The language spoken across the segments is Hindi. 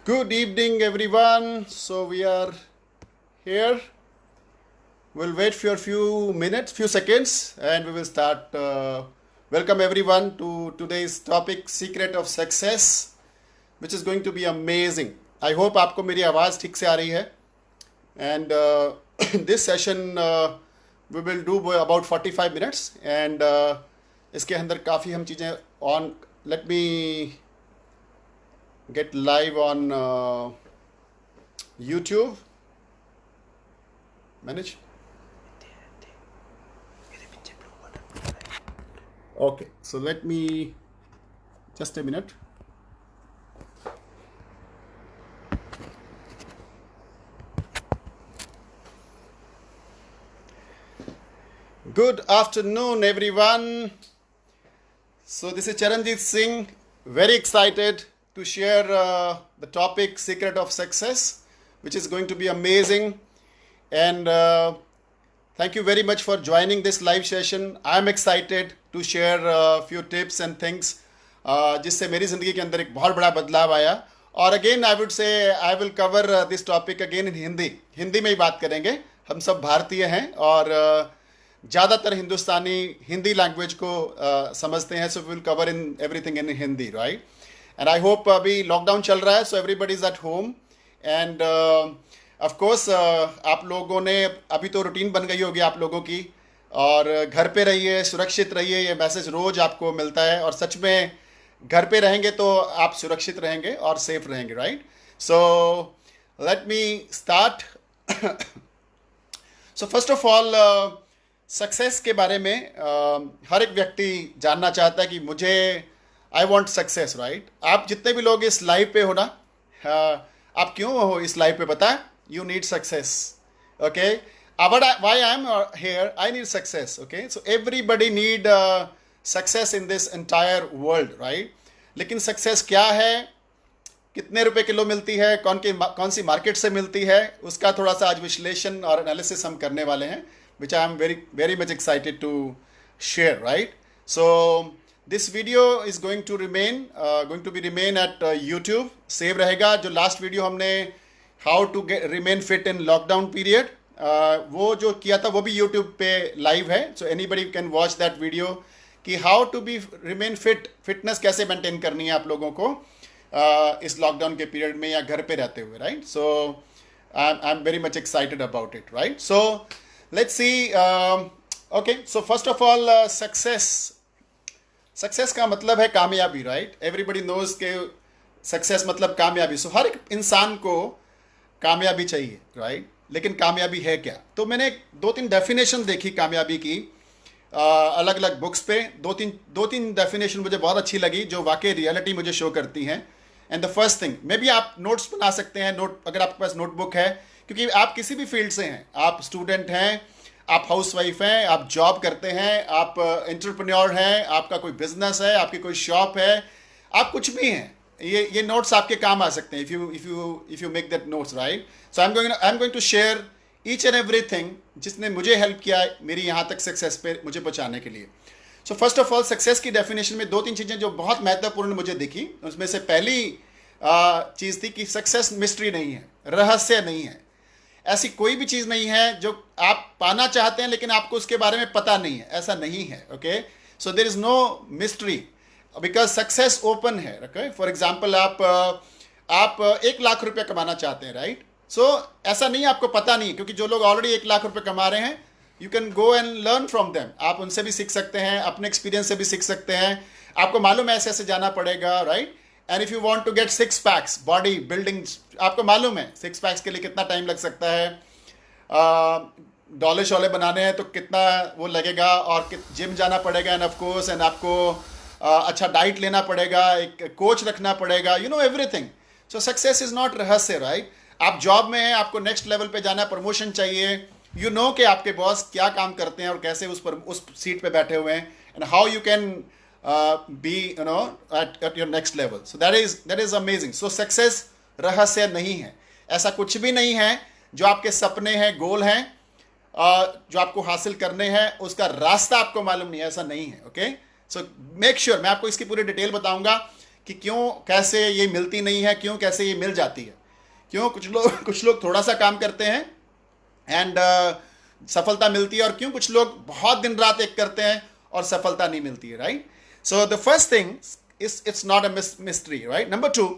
Good evening, everyone. So we are here. We'll wait for a few minutes, few seconds, and we will start. Welcome everyone to today's topic, Secret of Success, which is going to be amazing. I hope आपको मेरी आवाज़ ठीक से आ रही है. And this session we will do about 45 minutes. And इसके अंदर काफ़ी हम चीज़ें on. Let me get live on YouTube. Manage. Okay, so let me just a minute. Good afternoon, everyone. So this is Charanjit Singh. Very excited to share the topic Secret of Success, which is going to be amazing. And thank you very much for joining this live session. I am excited to share a few tips and things जिससे मेरी ज़िंदगी के अंदर एक बहुत बड़ा बदलाव आया. और again I would say I will cover this topic again in Hindi में ही बात करेंगे. हम सब भारतीय हैं और ज़्यादातर हिंदुस्तानी हिंदी लैंग्वेज को समझते हैं. So will cover in everything in Hindi, right. And I hope अभी लॉकडाउन चल रहा है, so everybody is at home. End of course आप लोगों ने अभी तो रूटीन बन गई होगी आप लोगों की, और घर पे रहिए, सुरक्षित रहिए. ये मैसेज रोज़ आपको मिलता है और सच में घर पे रहेंगे तो आप सुरक्षित रहेंगे और सेफ रहेंगे, right. So let me start. So first of all success के बारे में हर एक व्यक्ति जानना चाहता है कि मुझे आई वॉन्ट सक्सेस, राइट. आप जितने भी लोग इस लाइव पे हो ना, आप क्यों हो इस लाइव पे पता है? You need success, okay. Why I am here, I need success, okay. So everybody need success in this entire world, right. लेकिन सक्सेस क्या है, कितने रुपए किलो मिलती है, कौन सी मार्केट से मिलती है, उसका थोड़ा सा आज विश्लेषण और एनालिसिस हम करने वाले हैं, which I am very much excited to share, right? So this video is going to remain at YouTube. Save रहेगा. जो last video हमने how to remain fit in lockdown period, वो जो किया था वो भी YouTube पे live है. So anybody can watch that video कि how to remain fit, fitness कैसे maintain करनी है आप लोगों को इस lockdown के period में या घर पे रहते हुए, right? So I'm very much excited about it, right? So let's see. Okay, so first of all, success का मतलब है कामयाबी, राइट. एवरीबडी नोज के सक्सेस मतलब कामयाबी. सो हर एक इंसान को कामयाबी चाहिए, राइट. लेकिन कामयाबी है क्या? तो मैंने दो तीन डेफिनेशन देखी कामयाबी की अलग अलग बुक्स पे. दो तीन डेफिनेशन मुझे बहुत अच्छी लगी जो वाकई रियलिटी मुझे शो करती हैं. And the first thing, may be आप नोट्स बना सकते हैं, अगर आपके पास नोटबुक है, क्योंकि आप किसी भी फील्ड से हैं, आप स्टूडेंट हैं, आप हाउसवाइफ हैं, आप जॉब करते हैं, आप एंटरप्रेन्योर हैं, आपका कोई बिजनेस है, आपकी कोई शॉप है, आप कुछ भी हैं, ये नोट्स आपके काम आ सकते हैं if you make that notes, right. So I am going to share each and everything जिसने मुझे हेल्प किया मेरी यहाँ तक सक्सेस पे मुझे पहुँचाने के लिए. So first of all, success की डेफिनेशन में दो तीन चीज़ें जो बहुत महत्वपूर्ण मुझे दिखी. उसमें से पहली चीज़ थी कि सक्सेस मिस्ट्री नहीं है, रहस्य नहीं है. ऐसी कोई भी चीज़ नहीं है जो आप पाना चाहते हैं लेकिन आपको उसके बारे में पता नहीं है, ऐसा नहीं है, okay. So there is no mystery because success open है, ओके. फॉर एग्जांपल आप 1 लाख रुपए कमाना चाहते हैं, राइट. सो ऐसा नहीं, आपको पता नहीं है, क्योंकि जो लोग ऑलरेडी 1 लाख रुपए कमा रहे हैं, you can go and learn from them. आप उनसे भी सीख सकते हैं, अपने एक्सपीरियंस से भी सीख सकते हैं. आपको मालूम है ऐसे ऐसे जाना पड़ेगा, right. And if you want to get 6 packs body building, आपको मालूम है 6 पैक्स के लिए कितना टाइम लग सकता है, डोले शोले बनाने हैं तो कितना वो लगेगा, और जिम जाना पड़ेगा, एंड ऑफ कोर्स एंड आपको अच्छा डाइट लेना पड़ेगा, एक कोच रखना पड़ेगा, you know everything. So success is not रहस्य, राइट. आप जॉब में हैं, आपको नेक्स्ट लेवल पे जाना, प्रमोशन चाहिए, यू नो कि आपके बॉस क्या काम करते हैं और कैसे उस सीट पे बैठे हुए हैं, and how you can be at your next level. So that is amazing. So success रहस्य नहीं है, ऐसा कुछ भी नहीं है. जो आपके सपने हैं, गोल हैं, जो आपको हासिल करने हैं, उसका रास्ता आपको मालूम नहीं है, ऐसा नहीं है, ओके. सो मेक श्योर, मैं आपको इसकी पूरी डिटेल बताऊंगा कि क्यों कैसे ये मिलती नहीं है, क्यों कैसे ये मिल जाती है, क्यों कुछ लोग थोड़ा सा काम करते हैं एंड सफलता मिलती है, और क्यों कुछ लोग बहुत दिन रात एक करते हैं और सफलता नहीं मिलती है, right? So the first thing is it's not a mystery, right? Number 2,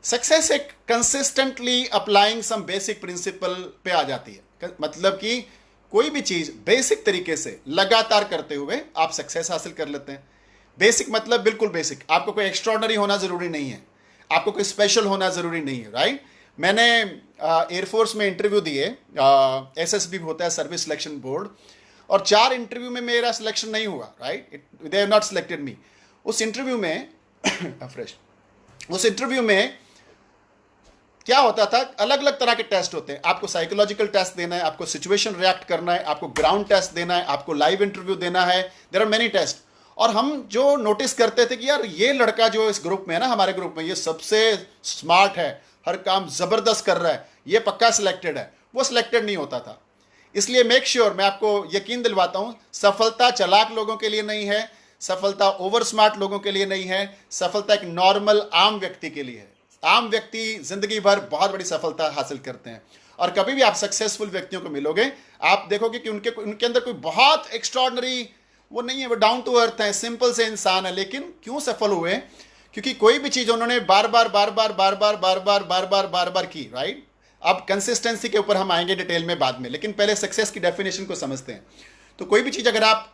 success एक consistently applying some basic principle पे आ जाती है। मतलब कि कोई भी चीज बेसिक तरीके से लगातार करते हुए आप सक्सेस हासिल कर लेते हैं। बेसिक मतलब बिल्कुल बेसिक, आपको कोई एक्स्ट्रॉर्डनरी होना जरूरी नहीं है, आपको कोई स्पेशल होना जरूरी नहीं है, राइट? मैंने एयरफोर्स में इंटरव्यू दिए, SSB होता है, सर्विस सिलेक्शन बोर्ड, और 4 इंटरव्यू में मेरा सिलेक्शन नहीं हुआ, right? They have not selected me. उस इंटरव्यू में उस इंटरव्यू में क्या होता था, अलग अलग तरह के टेस्ट होते हैं। आपको साइकोलॉजिकल टेस्ट देना है, आपको सिचुएशन रिएक्ट करना है, आपको ग्राउंड टेस्ट देना है, आपको लाइव इंटरव्यू देना है, देयर आर मेनी टेस्ट। और हम जो नोटिस करते थे कि यार ये लड़का जो इस ग्रुप में है ना, हमारे ग्रुप में, ये सबसे स्मार्ट है, हर काम जबरदस्त कर रहा है, ये पक्का सिलेक्टेड है, वो सिलेक्टेड नहीं होता था। इसलिए मेक श्योर, मैं आपको यकीन दिलवाता हूं, सफलता चालाक लोगों के लिए नहीं है, सफलता ओवर स्मार्ट लोगों के लिए नहीं है, सफलता एक नॉर्मल आम व्यक्ति के लिए है। आम व्यक्ति जिंदगी भर बहुत बड़ी सफलता हासिल करते हैं, और कभी भी आप सक्सेसफुल व्यक्तियों को मिलोगे, आप देखोगे कि उनके अंदर कोई बहुत एक्स्ट्रॉर्डनरी वो नहीं है, वो डाउन टू अर्थ है, सिंपल से इंसान है। लेकिन क्यों सफल हुए? क्योंकि कोई भी चीज उन्होंने बार बार की, राइट? अब कंसिस्टेंसी के ऊपर हम आएंगे डिटेल में बाद में, लेकिन पहले सक्सेस की डेफिनेशन को समझते हैं। तो कोई भी चीज, अगर आप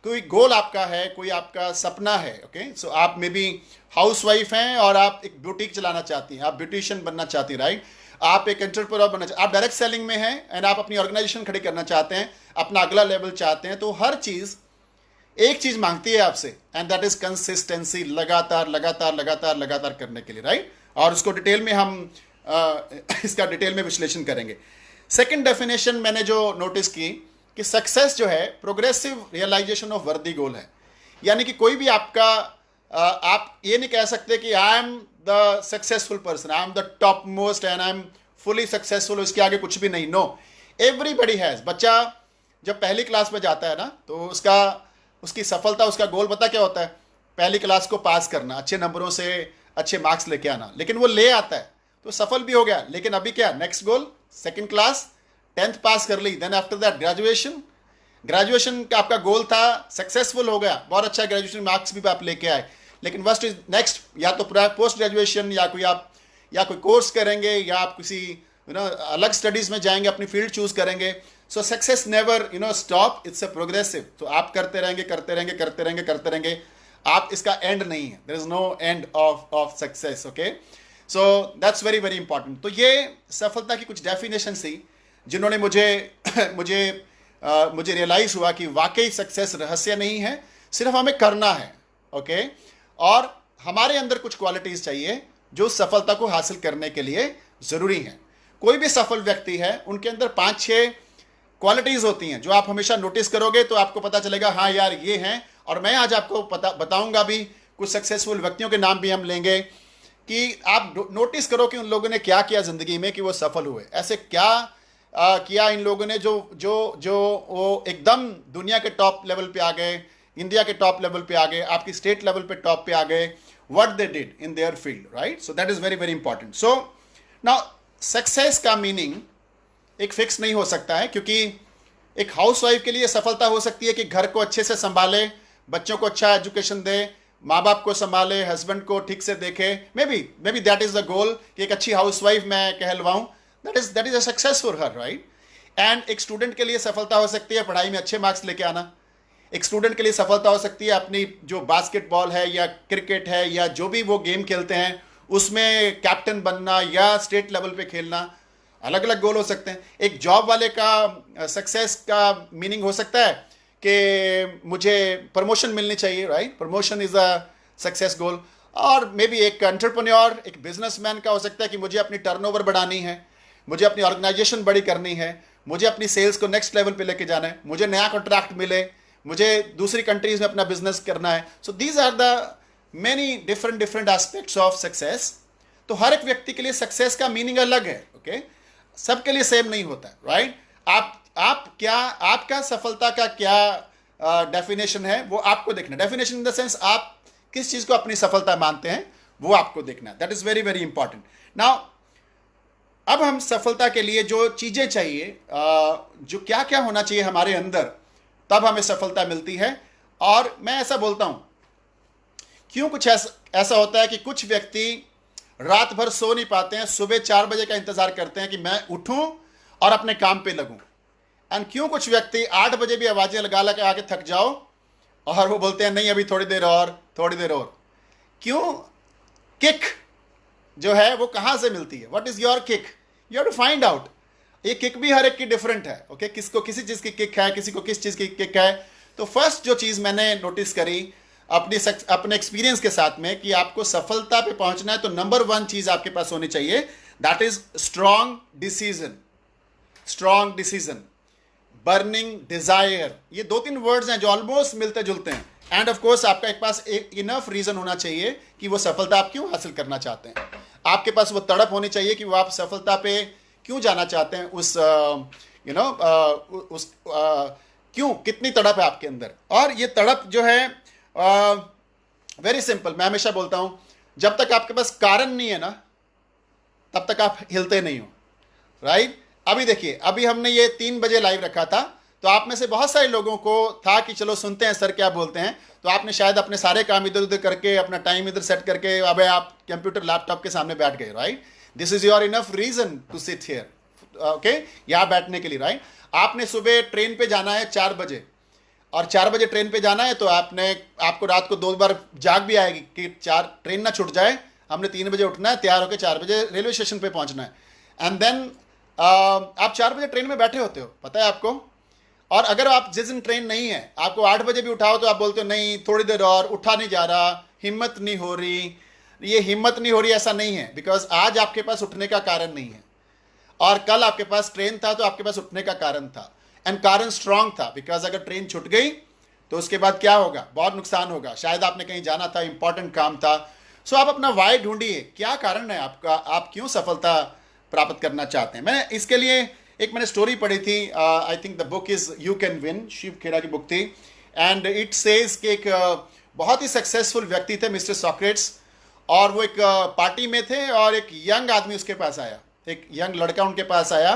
कोई गोल आपका है, कोई आपका सपना है, ओके, सो आप मे बी हाउसवाइफ हैं और आप एक बुटीक चलाना चाहती हैं, आप ब्यूटिशियन बनना चाहती हैं, राइट? आप एक एंटरप्रेन्योर बनना चाहते हैं, आप डायरेक्ट सेलिंग में हैं एंड आप अपनी ऑर्गेनाइजेशन खड़ी करना चाहते हैं, अपना अगला लेवल चाहते हैं। तो हर चीज एक चीज मांगती है आपसे, एंड दैट इज कंसिस्टेंसी, लगातार लगातार लगातार लगातार करने के लिए, राइट? और उसको डिटेल में हम इसका डिटेल में विश्लेषण करेंगे। सेकंड डेफिनेशन मैंने जो नोटिस की कि सक्सेस जो है प्रोग्रेसिव रियलाइजेशन ऑफ वर्दी गोल है। यानी कि कोई भी आपका आप ये नहीं कह सकते कि I am the successful person, I am the top most and I am fully successful, उसके आगे कुछ भी नहीं। No, everybody has. बच्चा जब पहली क्लास में जाता है ना, तो उसकी सफलता, उसका गोल पता क्या होता है? पहली क्लास को पास करना, अच्छे नंबरों से अच्छे मार्क्स लेके आना। लेकिन वो ले आता है तो सफल भी हो गया, लेकिन अभी क्या नेक्स्ट गोल? सेकंड क्लास, 10th पास कर ली, देन आफ्टर दैट ग्रेजुएशन का आपका गोल था, सक्सेसफुल हो गया, बहुत अच्छा ग्रेजुएशन मार्क्स भी आप लेके आए, लेकिन व्हाट इज नेक्स्ट? या तो पोस्ट ग्रेजुएशन, या कोई कोर्स करेंगे, या आप किसी अलग स्टडीज में जाएंगे, अपनी फील्ड चूज करेंगे। So success never stop, it's a progressive. तो आप करते रहेंगे, आप इसका एंड नहीं है, there is no end of success, okay? So that's very very important. तो ये सफलता की कुछ डेफिनेशन थी जिन्होंने मुझे रियलाइज हुआ कि वाकई सक्सेस रहस्य नहीं है, सिर्फ हमें करना है, ओके? और हमारे अंदर कुछ क्वालिटीज चाहिए जो सफलता को हासिल करने के लिए जरूरी हैं। कोई भी सफल व्यक्ति है, उनके अंदर 5-6 क्वालिटीज होती हैं जो आप हमेशा नोटिस करोगे तो आपको पता चलेगा, हाँ यार ये हैं। और मैं आज आपको बताऊंगा भी, कुछ सक्सेसफुल व्यक्तियों के नाम भी हम लेंगे कि आप नोटिस करो कि उन लोगों ने क्या किया जिंदगी में कि वो सफल हुए। ऐसे क्या किया इन लोगों ने जो वो एकदम दुनिया के टॉप लेवल पे आ गए, इंडिया के टॉप लेवल पे आ गए, आपकी स्टेट लेवल पे टॉप पे आ गए, what they did in their field, right? So that is very very important. So now success का मीनिंग एक फिक्स नहीं हो सकता है, क्योंकि एक हाउसवाइफ के लिए सफलता हो सकती है कि घर को अच्छे से संभाले, बच्चों को अच्छा एजुकेशन दे, माँ बाप को संभाले, हस्बैंड को ठीक से देखे। Maybe that is the goal कि एक अच्छी हाउसवाइफ मैं कहलवाऊं, that is a success for her, right? And एक स्टूडेंट के लिए सफलता हो सकती है पढ़ाई में अच्छे मार्क्स लेके आना। एक स्टूडेंट के लिए सफलता हो सकती है अपनी जो बास्केटबॉल है या क्रिकेट है या जो भी वो गेम खेलते हैं उसमें कैप्टन बनना या स्टेट लेवल पे खेलना। अलग अलग गोल हो सकते हैं। एक जॉब वाले का सक्सेस का मीनिंग हो सकता है कि मुझे प्रमोशन मिलनी चाहिए, right? Promotion is a success goal. और मे बी एक एंटरप्रेन्योर, एक बिजनेसमैन का हो सकता है कि मुझे अपनी टर्नओवर बढ़ानी है, मुझे अपनी ऑर्गेनाइजेशन बड़ी करनी है, मुझे अपनी सेल्स को नेक्स्ट लेवल पे लेके जाना है, मुझे नया कॉन्ट्रैक्ट मिले, मुझे दूसरी कंट्रीज में अपना बिजनेस करना है। So these are the many different aspects of success. तो हर एक व्यक्ति के लिए सक्सेस का मीनिंग अलग है, ओके? सबके लिए सेम नहीं होता है, राइट? आपका सफलता का क्या डेफिनेशन है वो आपको देखना। डेफिनेशन इन द सेंस आप किस चीज को अपनी सफलता मानते हैं, वो आपको देखना है। That is very very important. Now अब हम सफलता के लिए जो चीजें चाहिए, जो क्या क्या होना चाहिए हमारे अंदर, तब हमें सफलता मिलती है। और मैं ऐसा बोलता हूं, क्यों कुछ ऐसा होता है कि कुछ व्यक्ति रात भर सो नहीं पाते हैं, सुबह 4 बजे का इंतजार करते हैं कि मैं उठूं और अपने काम पे लगूं। एंड क्यों कुछ व्यक्ति 8 बजे भी आवाजें लगा लगा आके थक जाओ और वो बोलते हैं नहीं अभी थोड़ी देर और, थोड़ी देर और। क्यों? किक जो है वो कहां से मिलती है? What is your kick? You have to find out. ये किक भी हर एक की डिफरेंट है। ओके, किसको किसी चीज की किक है, किसी को किस चीज की किक है। तो फर्स्ट जो चीज मैंने नोटिस करी अपने एक्सपीरियंस के साथ में, कि आपको सफलता पे पहुंचना है तो नंबर 1 चीज आपके पास होनी चाहिए, that is strong decision. Strong decision, burning desire, ये 2-3 वर्ड्स हैं जो ऑलमोस्ट मिलते जुलते हैं। एंड ऑफ कोर्स आपका एक पास एक इनफ रीजन होना चाहिए कि वो सफलता आप क्यों हासिल करना चाहते हैं। आपके पास वो तड़प होनी चाहिए कि वो आप सफलता पे क्यों जाना चाहते हैं, उस क्यों, कितनी तड़प है आपके अंदर। और ये तड़प जो है वेरी सिंपल, मैं हमेशा बोलता हूं, जब तक आपके पास कारण नहीं है ना, तब तक आप हिलते नहीं हो। राइट? अभी देखिए, अभी हमने ये 3 बजे लाइव रखा था, तो आप में से बहुत सारे लोगों को था कि चलो सुनते हैं सर क्या बोलते हैं, तो आपने शायद अपने सारे काम इधर उधर करके, अपना टाइम इधर सेट करके अब आप कंप्यूटर लैपटॉप के सामने बैठ गए। Right? This is your enough reason to sit here. Okay, यहां बैठने के लिए। राइट? आपने सुबह ट्रेन पे जाना है 4 बजे, और 4 बजे ट्रेन पे जाना है, तो आपको रात को 2 बार जाग भी आएगी कि ट्रेन ना छूट जाए, हमने 3 बजे उठना है, तैयार होकर 4 बजे रेलवे स्टेशन पे पहुंचना है। एंड देन आप 4 बजे ट्रेन में बैठे होते हो, पता है आपको। और अगर आप जिस दिन ट्रेन नहीं है, आपको 8 बजे भी उठाओ तो आप बोलते हो नहीं थोड़ी देर और, उठा नहीं जा रहा, हिम्मत नहीं हो रही। ये हिम्मत नहीं हो रही ऐसा नहीं है, बिकॉज आज आपके पास उठने का कारण नहीं है, और कल आपके पास ट्रेन था तो आपके पास उठने का कारण था। एंड कारण स्ट्रांग था, बिकॉज अगर ट्रेन छूट गई तो उसके बाद क्या होगा, बहुत नुकसान होगा। शायद आपने कहीं जाना था, इंपॉर्टेंट काम था। सो आप अपना वाई ढूंढिए, क्या कारण है आपका, आप क्यों सफलता प्राप्त करना चाहते हैं। मैं इसके लिए मैंने स्टोरी पढ़ी थी, I think the book is you can win, Shiv Khera की बुक थी। एंड इट सेज कि एक बहुत ही सक्सेसफुल व्यक्ति थे मिस्टर सॉक्रेट्स, और वो एक पार्टी में थे, और एक यंग आदमी उसके पास आया, एक यंग लड़का उनके पास आया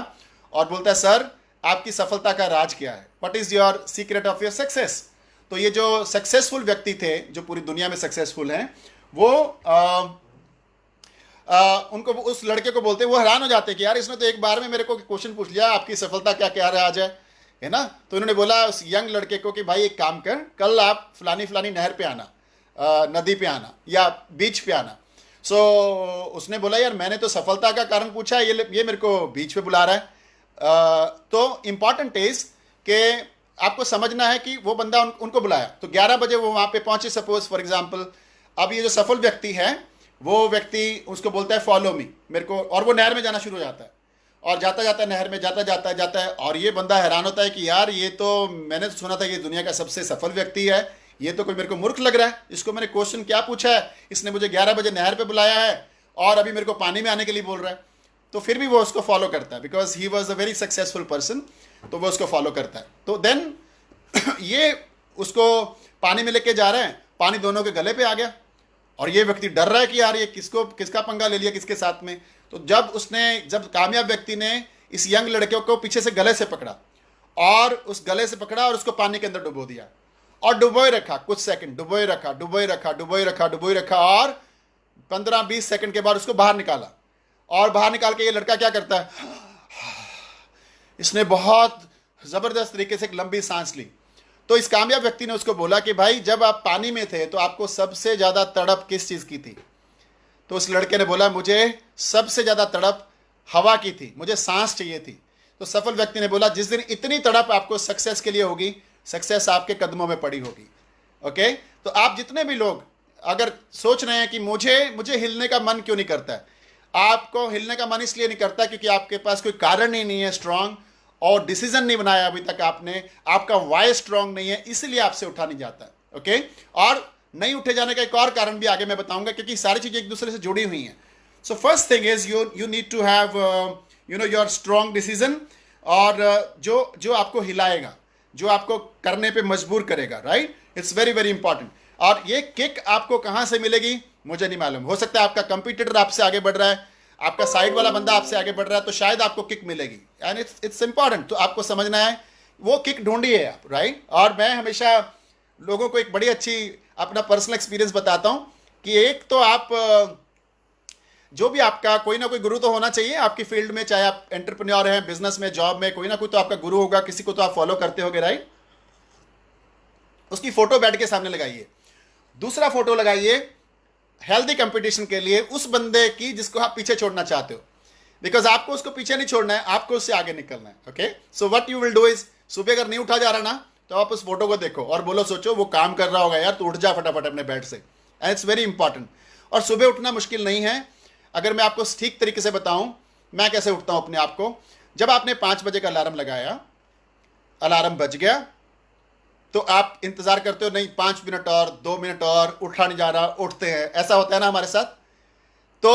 और बोलता है सर आपकी सफलता का राज क्या है, what is your secret of your success. तो ये जो सक्सेसफुल व्यक्ति थे, जो पूरी दुनिया में सक्सेसफुल हैं, वो उनको, उस लड़के को बोलते हैं, वो हैरान हो जाते हैं कि यार इसने तो एक बार में मेरे को क्वेश्चन पूछ लिया, आपकी सफलता क्या क्या राज है ना। तो इन्होंने बोला उस यंग लड़के को कि भाई एक काम कर, कल आप फलानी फलानी नहर पे आना, नदी पे आना या बीच पे आना। सो उसने बोला यार मैंने तो सफलता का कारण पूछा है, ये मेरे को बीच पे बुला रहा है। तो इम्पॉर्टेंट इज कि आपको समझना है कि वो बंदा उनको बुलाया, तो 11 बजे वो वहाँ पे पहुंचे सपोज फॉर एग्जाम्पल। अब ये जो सफल व्यक्ति है, वो व्यक्ति उसको बोलता है फॉलो मी, मेरे को, और वो नहर में जाना शुरू हो जाता है, और जाता जाता नहर में जाता है, और ये बंदा हैरान होता है कि यार ये तो मैंने तो सुना था ये दुनिया का सबसे सफल व्यक्ति है, ये तो कोई मेरे को मूर्ख लग रहा है, इसको मैंने क्वेश्चन क्या पूछा है, इसने मुझे 11 बजे नहर पे बुलाया है और अभी मेरे को पानी में आने के लिए बोल रहा है। तो फिर भी वो उसको फॉलो करता है, because he was a very successful person, तो वो उसको फॉलो करता है। तो देन ये उसको पानी में लेके जा रहे हैं, पानी दोनों के गले पे आ गया, और ये व्यक्ति डर रहा है कि यार ये किसका पंगा ले लिया, किसके साथ में। तो जब कामयाब व्यक्ति ने इस यंग लड़के को पीछे से गले से पकड़ा, और उस गले से पकड़ा और उसको पानी के अंदर डुबो दिया, और डुबोए रखा कुछ सेकंड, डुबोए रखा, और 15-20 सेकंड के बाद उसको बाहर निकाला। और बाहर निकाल के ये लड़का क्या करता है, इसने बहुत जबरदस्त तरीके से एक लंबी सांस ली। तो इस कामयाब व्यक्ति ने उसको बोला कि भाई जब आप पानी में थे तो आपको सबसे ज्यादा तड़प किस चीज की थी। तो उस लड़के ने बोला मुझे सबसे ज्यादा तड़प हवा की थी, मुझे सांस चाहिए थी। तो सफल व्यक्ति ने बोला जिस दिन इतनी तड़प आपको सक्सेस के लिए होगी, सक्सेस आपके कदमों में पड़ी होगी। ओके, तो आप जितने भी लोग अगर सोच रहे हैं कि मुझे हिलने का मन क्यों नहीं करता है, आपको हिलने का मन इसलिए नहीं करता क्योंकि आपके पास कोई कारण ही नहीं है स्ट्रांग, और डिसीजन नहीं बनाया अभी तक आपने, आपका वाई स्ट्रांग नहीं है, इसलिए आपसे उठा नहीं जाता। ओके, और नहीं उठे जाने का एक और कारण भी आगे मैं बताऊंगा, क्योंकि सारी चीजें एक दूसरे से जुड़ी हुई हैं। So first thing is you need to have your strong decision, और जो आपको हिलाएगा, जो आपको करने पे मजबूर करेगा। Right, it's very very important. और ये किक आपको कहां से मिलेगी मुझे नहीं मालूम। हो सकता है आपका कंपटीटर आपसे आगे बढ़ रहा है, आपका साइड वाला बंदा आपसे आगे बढ़ रहा है, तो शायद आपको किक मिलेगी। एंड इट्स इंपॉर्टेंट, तो आपको समझना है वो किक ढूंढिए आप, राइट। और मैं हमेशा लोगों को एक बड़ी अच्छी अपना पर्सनल एक्सपीरियंस बताता हूं कि एक तो आप जो भी आपका कोई ना कोई गुरु तो होना चाहिए आपकी फील्ड में, चाहे आप एंटरप्रेन्योर हैं, बिजनेस में, जॉब में, कोई ना कोई तो आपका गुरु होगा, किसी को तो आप फॉलो करते होगे, राइट। उसकी फोटो बेड के सामने लगाइए। दूसरा फोटो लगाइए हेल्दी कंपटीशन के लिए उस बंदे की जिसको आप पीछे छोड़ना चाहते हो, बिकॉज आपको उसको पीछे नहीं छोड़ना है, आपको उससे आगे निकलना है। Okay, so what you will do is, सुबह अगर नहीं उठा जा रहा ना तो आप उस फोटो को देखो और बोलो, सोचो वो काम कर रहा होगा यार, तो उठ जा फटाफट अपने बेड से। And it's very important. और सुबह उठना मुश्किल नहीं है। अगर मैं आपको ठीक तरीके से बताऊं मैं कैसे उठता हूं अपने आप को, जब आपने 5 बजे का अलार्म लगाया, अलार्म बज गया, तो आप इंतजार करते हो नहीं 5 मिनट और 2 मिनट और, उठा नहीं जा रहा, उठते हैं, ऐसा होता है ना हमारे साथ। तो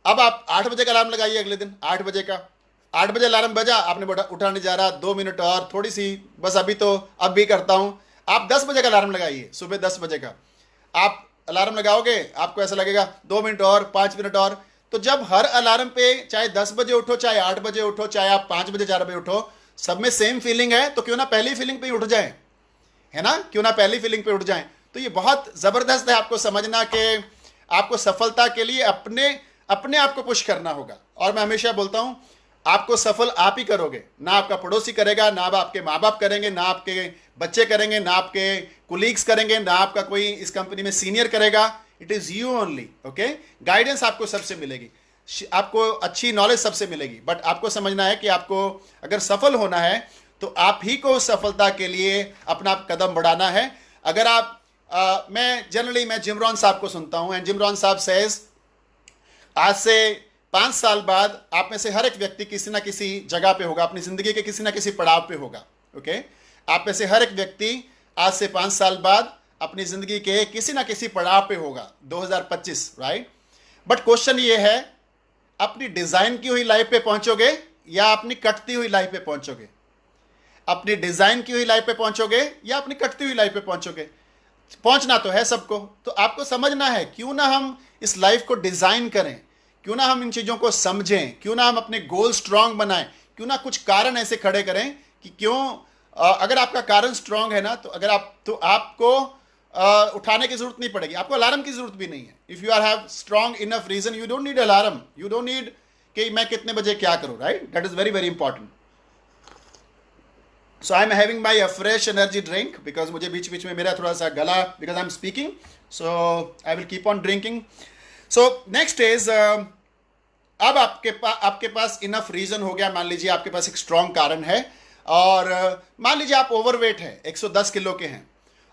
अब आप 8 बजे का अलार्म लगाइए, अगले दिन 8 बजे का। 8 बजे अलार्म बजा, आपने बोला उठा नहीं जा रहा, 2 मिनट और, थोड़ी सी बस, अभी तो अब भी करता हूं। आप 10 बजे का अलार्म लगाइए, सुबह 10 बजे का। आप अलार्म लगाओगे, आपको ऐसा लगेगा 2 मिनट और, 5 मिनट और। तो जब हर अलार्म पे चाहे 10 बजे उठो, चाहे 8 बजे उठो, चाहे आप 5 बजे 4 बजे उठो, सब में सेम फीलिंग है, तो क्यों ना पहली फीलिंग पे ही उठ जाए, है ना, क्यों ना पहली फीलिंग पे उठ जाए। तो ये बहुत जबरदस्त है आपको समझना कि आपको सफलता के लिए अपने अपने आप को पुश करना होगा। और मैं हमेशा बोलता हूं आपको सफल आप ही करोगे, ना आपका पड़ोसी करेगा, ना आपके माँ बाप करेंगे, ना आपके बच्चे करेंगे, ना आपके कुलीग्स करेंगे, ना आपका कोई इस कंपनी में सीनियर करेगा। It is you only. Okay, guidance आपको सबसे मिलेगी, आपको अच्छी नॉलेज सबसे मिलेगी, बट आपको समझना है कि आपको अगर सफल होना है तो आप ही को सफलता के लिए अपना कदम बढ़ाना है। अगर आप मैं जिम रॉन साहब को सुनता हूं, एंड जिम रॉन साहब सेज आज से 5 साल बाद आप में से हर एक व्यक्ति किसी ना किसी जगह पे होगा, अपनी जिंदगी के किसी ना किसी पड़ाव पे होगा। ओके, आप में से हर एक व्यक्ति आज से 5 साल बाद अपनी जिंदगी के किसी ना किसी पड़ाव पे होगा, 2025, राइट। बट क्वेश्चन ये है, अपनी डिजाइन की हुई लाइफ पे पहुंचोगे या अपनी कटती हुई लाइफ पे पहुंचोगे? अपनी डिजाइन की हुई लाइफ पे पहुंचोगे या अपनी कटती हुई लाइफ पे पहुंचोगे? पहुंचना तो है सबको, तो आपको समझना है क्यों ना हम इस लाइफ को डिजाइन करें, क्यों ना हम इन चीजों को समझें, क्यों ना हम अपने गोल स्ट्रांग बनाएं, क्यों ना कुछ कारण ऐसे खड़े करें कि क्यों अगर आपका कारण स्ट्रांग है ना, तो अगर आप तो आपको उठाने की जरूरत नहीं पड़ेगी, आपको अलार्म की जरूरत भी नहीं है। If you are have strong enough reason, you don't need alarm, you don't need कि मैं कितने बजे क्या करूं, right. That is very very important. So I am having my fresh energy drink, because मुझे बीच बीच में मेरा थोड़ा सा गला, because I am speaking, so I will keep on drinking. So next is अब आपके पास इनफ रीजन हो गया, मान लीजिए आपके पास एक स्ट्रांग कारण है, और मान लीजिए आप ओवरवेट हैं, 110 किलो के हैं,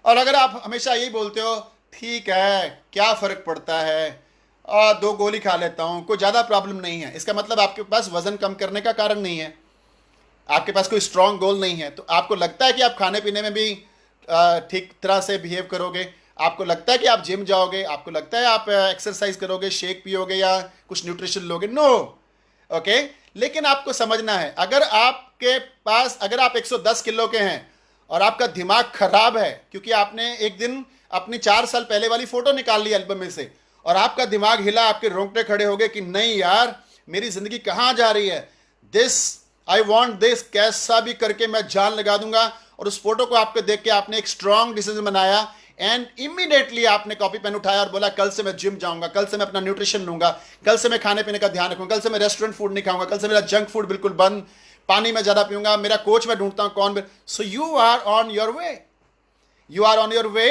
और अगर आप हमेशा यही बोलते हो ठीक है क्या फ़र्क पड़ता है, 2 गोली खा लेता हूँ, कोई ज़्यादा प्रॉब्लम नहीं है, इसका मतलब आपके पास वज़न कम करने का कारण नहीं है, आपके पास कोई स्ट्रॉन्ग गोल नहीं है। तो आपको लगता है कि आप खाने पीने में भी ठीक तरह से बिहेव करोगे, आपको लगता है कि आप जिम जाओगे, आपको लगता है आप एक्सरसाइज करोगे, शेक पियोगे या कुछ न्यूट्रिशन लोगे, नो। ओके, लेकिन आपको समझना है अगर आपके पास, अगर आप 110 किलो के हैं और आपका दिमाग खराब है क्योंकि आपने एक दिन अपनी 4 साल पहले वाली फोटो निकाल ली एल्बम में से, और आपका दिमाग हिला, आपके रोंगटे खड़े हो गए कि नहीं यार मेरी जिंदगी कहाँ जा रही है, दिस आई वॉन्ट दिस, कैसा भी करके मैं जान लगा दूंगा, और उस फोटो को आपको देख के आपने एक स्ट्रांग डिसीजन बनाया, एंड इमीडिएटली आपने कॉपी पेन उठाया और बोला कल से मैं जिम जाऊंगा, कल से मैं अपना न्यूट्रिशन लूंगा, कल से मैं खाने पीने का ध्यान रखूंगा, कल से मैं रेस्टोरेंट फूड नहीं खाऊंगा, कल से मेरा जंक फूड बिल्कुल बंद, पानी में ज्यादा पीऊंगा, मेरा कोच मैं ढूंढता हूं कौन। So you are on your way, you are on your way.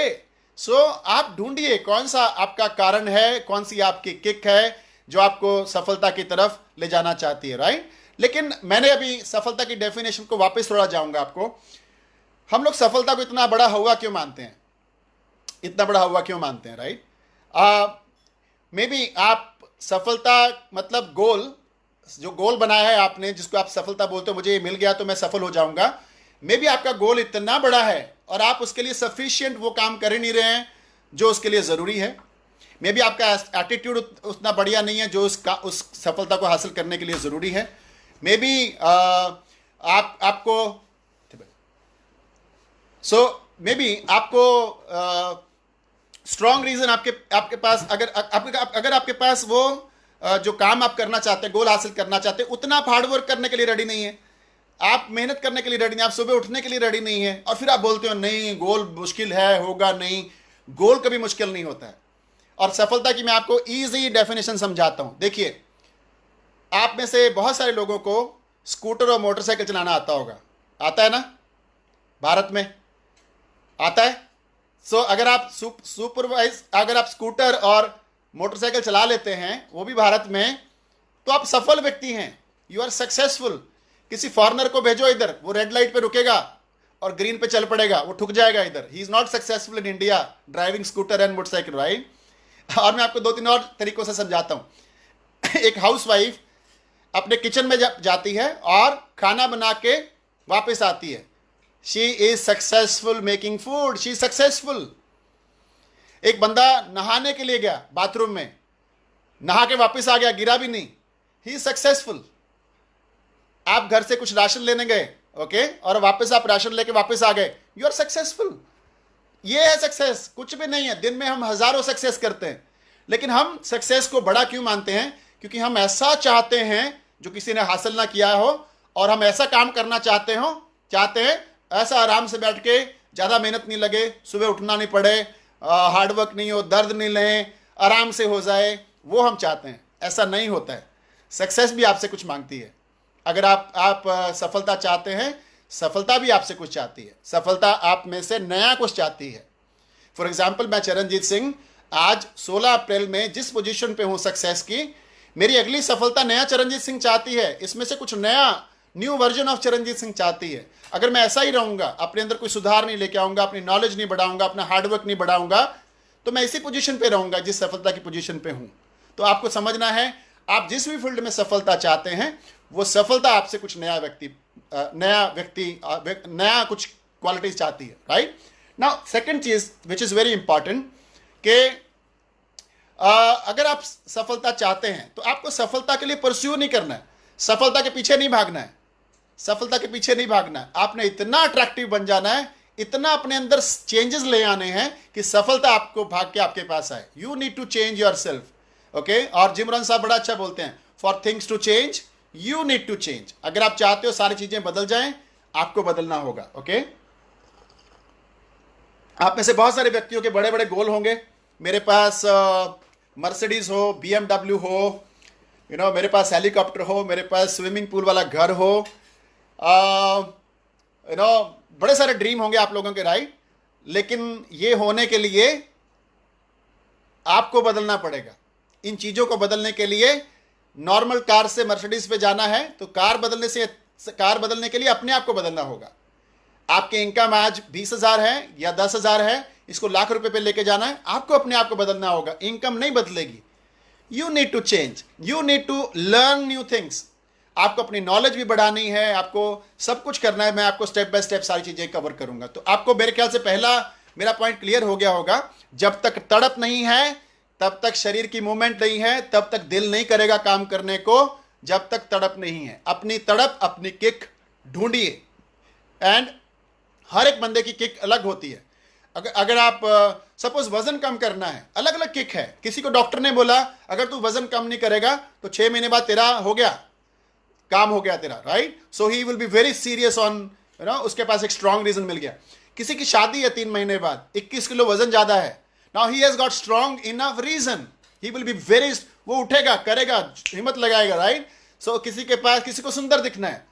So आप ढूंढिए कौन सा आपका कारण है, कौन सी आपकी किक है जो आपको सफलता की तरफ ले जाना चाहती है, राइट। लेकिन मैंने अभी सफलता की डेफिनेशन को वापस थोड़ा जाऊंगा आपको। हम लोग सफलता को इतना बड़ा हुआ क्यों मानते हैं, इतना बड़ा हुआ क्यों मानते हैं, राइट। मे बी आप सफलता मतलब गोल, जो गोल बनाया है आपने, जिसको आप सफलता बोलते हो, मुझे ये मिल गया तो मैं सफल हो जाऊंगा, मे बी आपका गोल इतना बड़ा है और आप उसके लिए सफिशिएंट वो काम कर ही नहीं रहे हैं जो उसके लिए ज़रूरी है। मे बी आपका एटीट्यूड उतना बढ़िया नहीं है जो उस सफलता को हासिल करने के लिए ज़रूरी है। मे बी मे बी आपको स्ट्रॉन्ग रीजन आपके आपके पास, अगर आपके पास वो जो काम आप करना चाहते हैं, गोल हासिल करना चाहते हैं, उतना आप हार्डवर्क करने के लिए रेडी नहीं है, आप मेहनत करने के लिए रेडी नहीं, आप सुबह उठने के लिए रेडी नहीं है, और फिर आप बोलते हो नहीं गोल मुश्किल है, होगा नहीं। गोल कभी मुश्किल नहीं होता है। और सफलता की मैं आपको ईजी डेफिनेशन समझाता हूं। देखिए, आप में से बहुत सारे लोगों को स्कूटर और मोटरसाइकिल चलाना आता होगा, आता है ना? भारत में आता है। सो अगर आप अगर आप स्कूटर और मोटरसाइकिल चला लेते हैं, वो भी भारत में, तो आप सफल व्यक्ति हैं, यू आर सक्सेसफुल। किसी फॉरेनर को भेजो इधर, वो रेड लाइट पे रुकेगा और ग्रीन पे चल पड़ेगा, वो ठुक जाएगा इधर। He is not successful in India driving scooter and motorcycle, right? और मैं आपको 2-3 और तरीकों से समझाता हूं। एक हाउसवाइफ अपने किचन में जाती है और खाना बना के वापस आती है, she is successful making food, she is successful. एक बंदा नहाने के लिए गया बाथरूम में, नहा के वापस आ गया, गिरा भी नहीं, ही इज सक्सेसफुल। आप घर से कुछ राशन लेने गए, ओके, और वापस आप राशन लेके वापस आ गए, यू आर सक्सेसफुल। ये है सक्सेस, कुछ भी नहीं है। दिन में हम हजारों सक्सेस करते हैं, लेकिन हम सक्सेस को बड़ा क्यों मानते हैं? क्योंकि हम ऐसा चाहते हैं जो किसी ने हासिल ना किया हो, और हम ऐसा काम करना चाहते हैं ऐसा आराम से बैठ के, ज़्यादा मेहनत नहीं लगे, सुबह उठना नहीं पड़े, हार्डवर्क नहीं हो, दर्द नहीं लें, आराम से हो जाए, वो हम चाहते हैं। ऐसा नहीं होता है। सक्सेस भी आपसे कुछ मांगती है। अगर आप सफलता चाहते हैं, सफलता भी आपसे कुछ चाहती है। सफलता आप में से नया कुछ चाहती है। फॉर एग्जाम्पल, मैं चरणजीत सिंह आज 16 अप्रैल में जिस पोजीशन पे हूँ सक्सेस की, मेरी अगली सफलता नया चरणजीत सिंह चाहती है। इसमें से कुछ नया, new version of Charanjit Singh चाहती है। अगर मैं ऐसा ही रहूँगा, अपने अंदर कोई सुधार नहीं लेके आऊँगा, अपनी नॉलेज नहीं बढ़ाऊँगा, अपना हार्डवर्क नहीं बढ़ाऊँगा, तो मैं इसी पोजीशन पे रहूँगा जिस सफलता की पोजीशन पे हूँ। तो आपको समझना है, आप जिस भी फील्ड में सफलता चाहते हैं, वो सफलता आपसे कुछ नया कुछ क्वालिटीज चाहती है, राइट? नाउ सेकंड चीज विच इज वेरी इंपॉर्टेंट, कि अगर आप सफलता चाहते हैं तो आपको सफलता के लिए परस्यू नहीं करना है, सफलता के पीछे नहीं भागना है, सफलता के पीछे नहीं भागना है। आपने इतना अट्रैक्टिव बन जाना है, इतना अपने अंदर चेंजेस ले आने हैं कि सफलता आपको भाग के आपके पास आए। You need to change yourself, okay? और जिम रन साहब बड़ा अच्छा बोलते हैं, for things to change you need to change. अगर आप चाहते हो सारी चीजें बदल जाएं, आपको बदलना होगा, ओके? आप में से बहुत सारे व्यक्तियों के बड़े बड़े गोल होंगे। मेरे पास मर्सिडीज हो, BMW हो, मेरे पास हेलीकॉप्टर हो, मेरे पास स्विमिंग पूल वाला घर हो, बड़े सारे ड्रीम होंगे आप लोगों के, राइट? लेकिन ये होने के लिए आपको बदलना पड़ेगा। इन चीज़ों को बदलने के लिए नॉर्मल कार से मर्सिडीज पे जाना है, तो कार बदलने के लिए अपने आप को बदलना होगा। आपके इनकम आज 20,000 है या 10,000 है, इसको लाख रुपए पे लेके जाना है, आपको अपने आप को बदलना होगा। इनकम नहीं बदलेगी। You need to change, you need to learn new things. आपको अपनी नॉलेज भी बढ़ानी है, आपको सब कुछ करना है। मैं आपको स्टेप बाय स्टेप सारी चीजें कवर करूंगा। तो आपको मेरे ख्याल से पहला मेरा पॉइंट क्लियर हो गया होगा। जब तक तड़प नहीं है, तब तक शरीर की मूवमेंट नहीं है, तब तक दिल नहीं करेगा काम करने को। जब तक तड़प नहीं है, अपनी तड़प, अपनी किक ढूंढिए। एंड हर एक बंदे की किक अलग होती है। अगर आप सपोज वजन कम करना है, अलग अलग किक है। किसी को डॉक्टर ने बोला अगर तू वजन कम नहीं करेगा तो 6 महीने बाद तेरा हो गया, काम हो गया तेरा, right? So he will be very serious on, उसके पास एक स्ट्रॉन्ग रीजन मिल गया। किसी की शादी है 3 महीने बाद, 21 किलो वजन ज्यादा है, now he has got strong enough reason, he will be very, वो उठेगा, करेगा, हिम्मत लगाएगा, राइट? सो किसी को सुंदर दिखना है,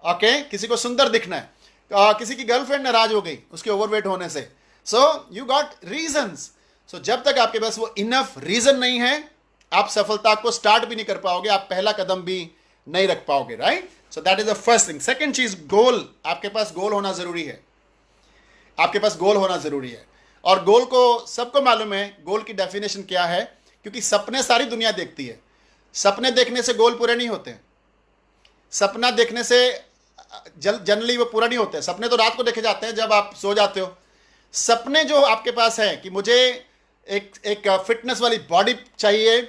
ओके, किसी को सुंदर दिखना है, किसी की गर्लफ्रेंड नाराज हो गई उसके ओवरवेट होने से, सो यू गॉट रीजंस। सो जब तक आपके पास वो इनफ रीजन नहीं है, आप सफलता को स्टार्ट भी नहीं कर पाओगे, आप पहला कदम भी नहीं रख पाओगे, right? So that is the first thing. Second चीज, गोल। आपके पास गोल होना जरूरी है, आपके पास गोल होना जरूरी है। और गोल को सबको मालूम है गोल की डेफिनेशन क्या है, क्योंकि सपने सारी दुनिया देखती है। सपने देखने से गोल पूरे नहीं होते, सपना देखने से जनरली वो पूरा नहीं होते। सपने तो रात को देखे जाते हैं जब आप सो जाते हो। सपने जो आपके पास है कि मुझे एक फिटनेस वाली बॉडी चाहिए,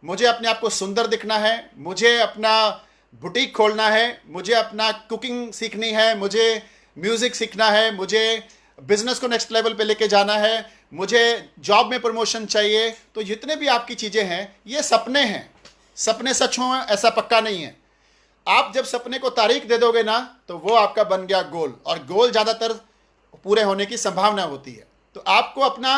मुझे अपने आप को सुंदर दिखना है, मुझे अपना बुटीक खोलना है, मुझे अपना कुकिंग सीखनी है, मुझे म्यूज़िक सीखना है, मुझे बिजनेस को नेक्स्ट लेवल पे लेके जाना है, मुझे जॉब में प्रमोशन चाहिए, तो जितने भी आपकी चीज़ें हैं ये सपने हैं। सपने सच हों ऐसा पक्का नहीं है। आप जब सपने को तारीख दे दोगे ना तो वो आपका बन गया गोल, और गोल ज़्यादातर पूरे होने की संभावना होती है। तो आपको अपना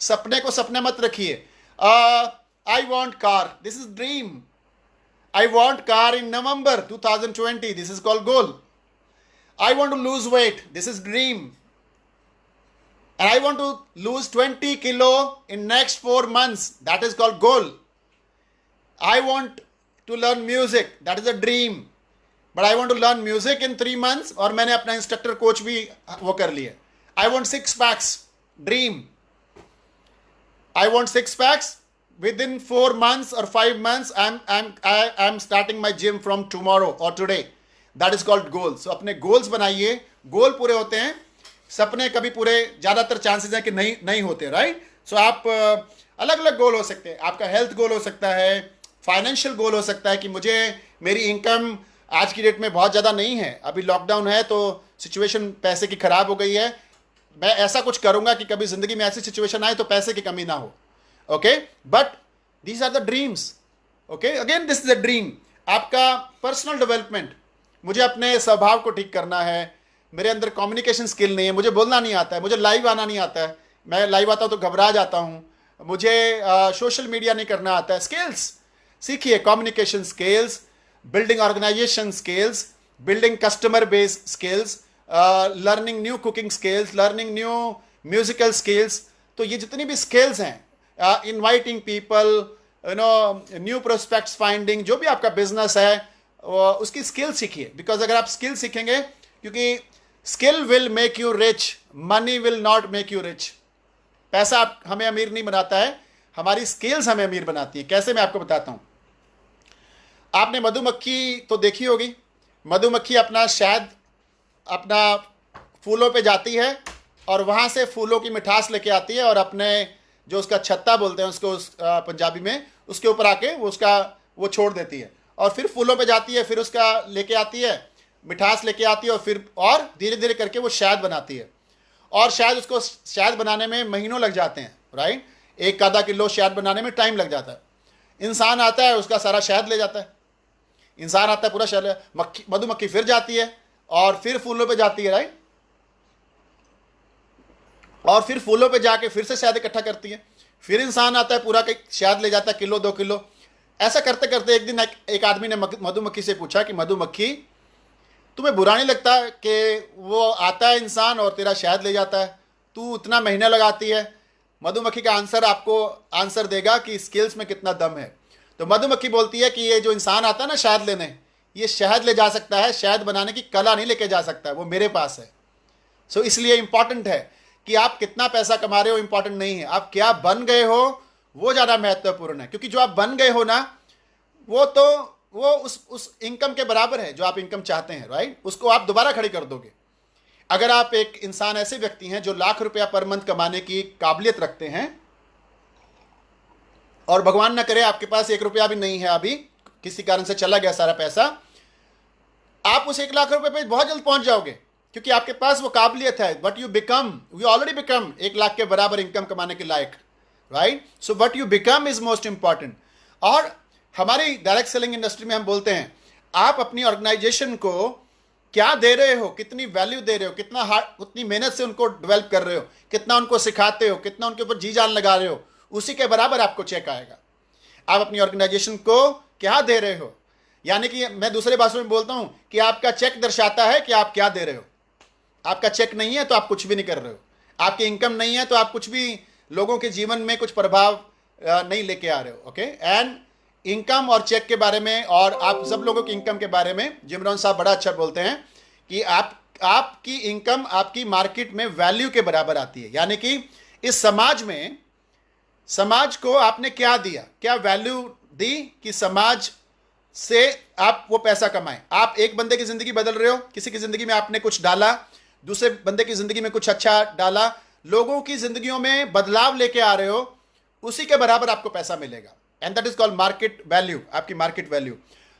सपने को सपने मत रखिए। I want car, this is dream. I want car in November 2020. This is called goal. I want to lose weight. This is dream. And I want to lose 20 kilo in next 4 months. That is called goal. I want to learn music. That is a dream. But I want to learn music in 3 months. और मैंने अपना इंस्ट्रक्टर कोच भी वो कर लिया। I want 6 packs. Dream. I want 6 packs. Within 4 months or 5 months, I'm starting my gym from tomorrow or today. That is called goals. So अपने goals बनाइए, गोल पूरे होते हैं, सपने कभी पूरे ज़्यादातर चांसेस हैं कि नहीं होते, राइट। सो आप अलग अलग गोल हो सकते हैं। आपका हेल्थ गोल हो सकता है, फाइनेंशियल गोल हो सकता है कि मुझे मेरी इनकम आज की डेट में बहुत ज़्यादा नहीं है, अभी लॉकडाउन है तो सिचुएशन पैसे की ख़राब हो गई है, मैं ऐसा कुछ करूँगा कि कभी ज़िंदगी में ऐसी सिचुएशन आए तो पैसे की कमी ना हो। Okay, but these are the dreams. Okay, again this is a dream. आपका पर्सनल डेवलपमेंट, मुझे अपने स्वभाव को ठीक करना है, मेरे अंदर कम्युनिकेशन स्किल नहीं है, मुझे बोलना नहीं आता है, मुझे लाइव आना नहीं आता है, मैं लाइव आता हूँ तो घबरा जाता हूँ, मुझे सोशल मीडिया नहीं करना आता है। स्किल्स सीखिए, communication skills, building organisation skills, building customer base skills, learning new cooking skills, learning new musical skills. तो ये जितनी भी स्किल्स हैं, inviting people, new prospects finding, जो भी आपका बिजनेस है उसकी स्किल सीखिए। बिकॉज अगर आप स्किल सीखेंगे, क्योंकि skill will make you rich, money will not make you rich. पैसा हमें अमीर नहीं बनाता है, हमारी स्किल्स हमें अमीर बनाती है। कैसे, मैं आपको बताता हूँ। आपने मधुमक्खी तो देखी होगी, मधुमक्खी अपना शहद अपना फूलों पे जाती है और वहाँ से फूलों की मिठास लेके आती है और अपने जो उसका छत्ता बोलते हैं उसको पंजाबी में, उसके ऊपर आके वो छोड़ देती है और फिर फूलों पे जाती है, फिर उसका लेके आती है, मिठास लेके आती है और धीरे धीरे करके वो शहद बनाती है। और शायद उसको शहद बनाने में महीनों लग जाते हैं, राइट। 1 आधा किलो शहद बनाने में टाइम लग जाता है। इंसान आता है, उसका सारा शहद ले जाता है। इंसान आता है, पूरा शहद। मधुमक्खी फिर जाती है और फिर फूलों पे जाती है, राइट, और फिर फूलों पे जाके फिर से शहद इकट्ठा करती है। फिर इंसान आता है, पूरा शहद ले जाता है, किलो 2 किलो। ऐसा करते करते एक दिन एक आदमी ने मधुमक्खी से पूछा कि मधुमक्खी, तुम्हें बुरा नहीं लगता कि वो आता है इंसान और तेरा शहद ले जाता है, तू इतना महीना लगाती है? मधुमक्खी का आंसर आपको आंसर देगा कि स्किल्स में कितना दम है। तो मधुमक्खी बोलती है कि ये जो इंसान आता है ना शहद लेने, ये शहद ले जा सकता है, शहद बनाने की कला नहीं लेके जा सकता है, वो मेरे पास है। सो इसलिए इंपॉर्टेंट है कि आप कितना पैसा कमा रहे हो इंपॉर्टेंट नहीं है, आप क्या बन गए हो वो ज़्यादा महत्वपूर्ण है। क्योंकि जो आप बन गए हो ना, वो उस इनकम के बराबर है जो आप इनकम चाहते हैं, राइट। उसको आप दोबारा खड़ी कर दोगे। अगर आप एक इंसान ऐसे व्यक्ति हैं जो लाख रुपया पर मंथ कमाने की काबिलियत रखते हैं और भगवान ना करे आपके पास 1 रुपया भी नहीं है, अभी किसी कारण से चला गया सारा पैसा, आप उस 1 लाख रुपए पे बहुत जल्द पहुंच जाओगे क्योंकि आपके पास वो काबिलियत है। What you become, you already become 1 lakh के बराबर इनकम कमाने के लायक, right. So what you become is most important. और हमारी डायरेक्ट सेलिंग इंडस्ट्री में हम बोलते हैं, आप अपनी ऑर्गेनाइजेशन को क्या दे रहे हो, कितनी वैल्यू दे रहे हो, उतनी मेहनत से उनको डेवलप कर रहे हो, कितना उनको सिखाते हो, कितना उनके ऊपर जी जान लगा रहे हो, उसी के बराबर आपको चेक आएगा। आप अपनी ऑर्गेनाइजेशन को क्या दे रहे हो, यानी कि मैं दूसरे भाषा में बोलता हूं कि आपका चेक दर्शाता है कि आप क्या दे रहे हो। आपका चेक नहीं है तो आप कुछ भी नहीं कर रहे हो, आपकी इनकम नहीं है तो आप कुछ भी लोगों के जीवन में कुछ प्रभाव नहीं लेके आ रहे हो। ओके, एंड इनकम और चेक के बारे में और आप सब लोगों की इनकम के बारे में जिम रोहन साहब बड़ा अच्छा बोलते हैं कि आपकी इनकम आपकी मार्केट में वैल्यू के बराबर आती है। यानी कि इस समाज में, समाज को आपने क्या दिया, क्या वैल्यू दी कि समाज से आप वो पैसा कमाएं। आप एक बंदे की जिंदगी बदल रहे हो, किसी की जिंदगी में आपने कुछ डाला, दूसरे बंदे की जिंदगी में कुछ अच्छा डाला, लोगों की जिंदगियों में बदलाव लेके आ रहे हो, उसी के बराबर आपको पैसा मिलेगा। And that is called market value, आपकी market value.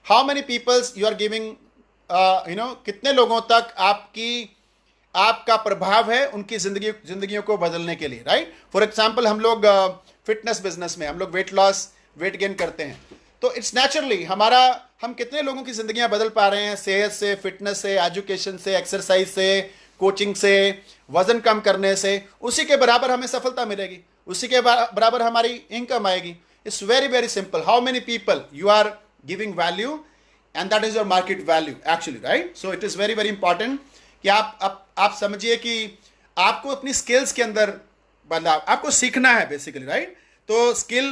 How many peoples you are giving, कितने लोगों तक आपकी आपका प्रभाव है उनकी जिंदगियों को बदलने के लिए, राइट। फॉर एग्जाम्पल हम लोग फिटनेस बिजनेस में हम लोग वेट लॉस, वेट गेन करते हैं, तो इट्स नेचुरली हम कितने लोगों की जिंदगियां बदल पा रहे हैं सेहत से, फिटनेस से, एजुकेशन से, एक्सरसाइज से, कोचिंग से, वजन कम करने से, उसी के बराबर हमें सफलता मिलेगी, उसी के बराबर हमारी इनकम आएगी। It's very very simple. How many people you are giving value and that is your market value actually, right. So it is very very important कि आप समझिए कि आपको अपनी स्किल्स के अंदर बदलाव आपको सीखना है बेसिकली, राइट। तो स्किल,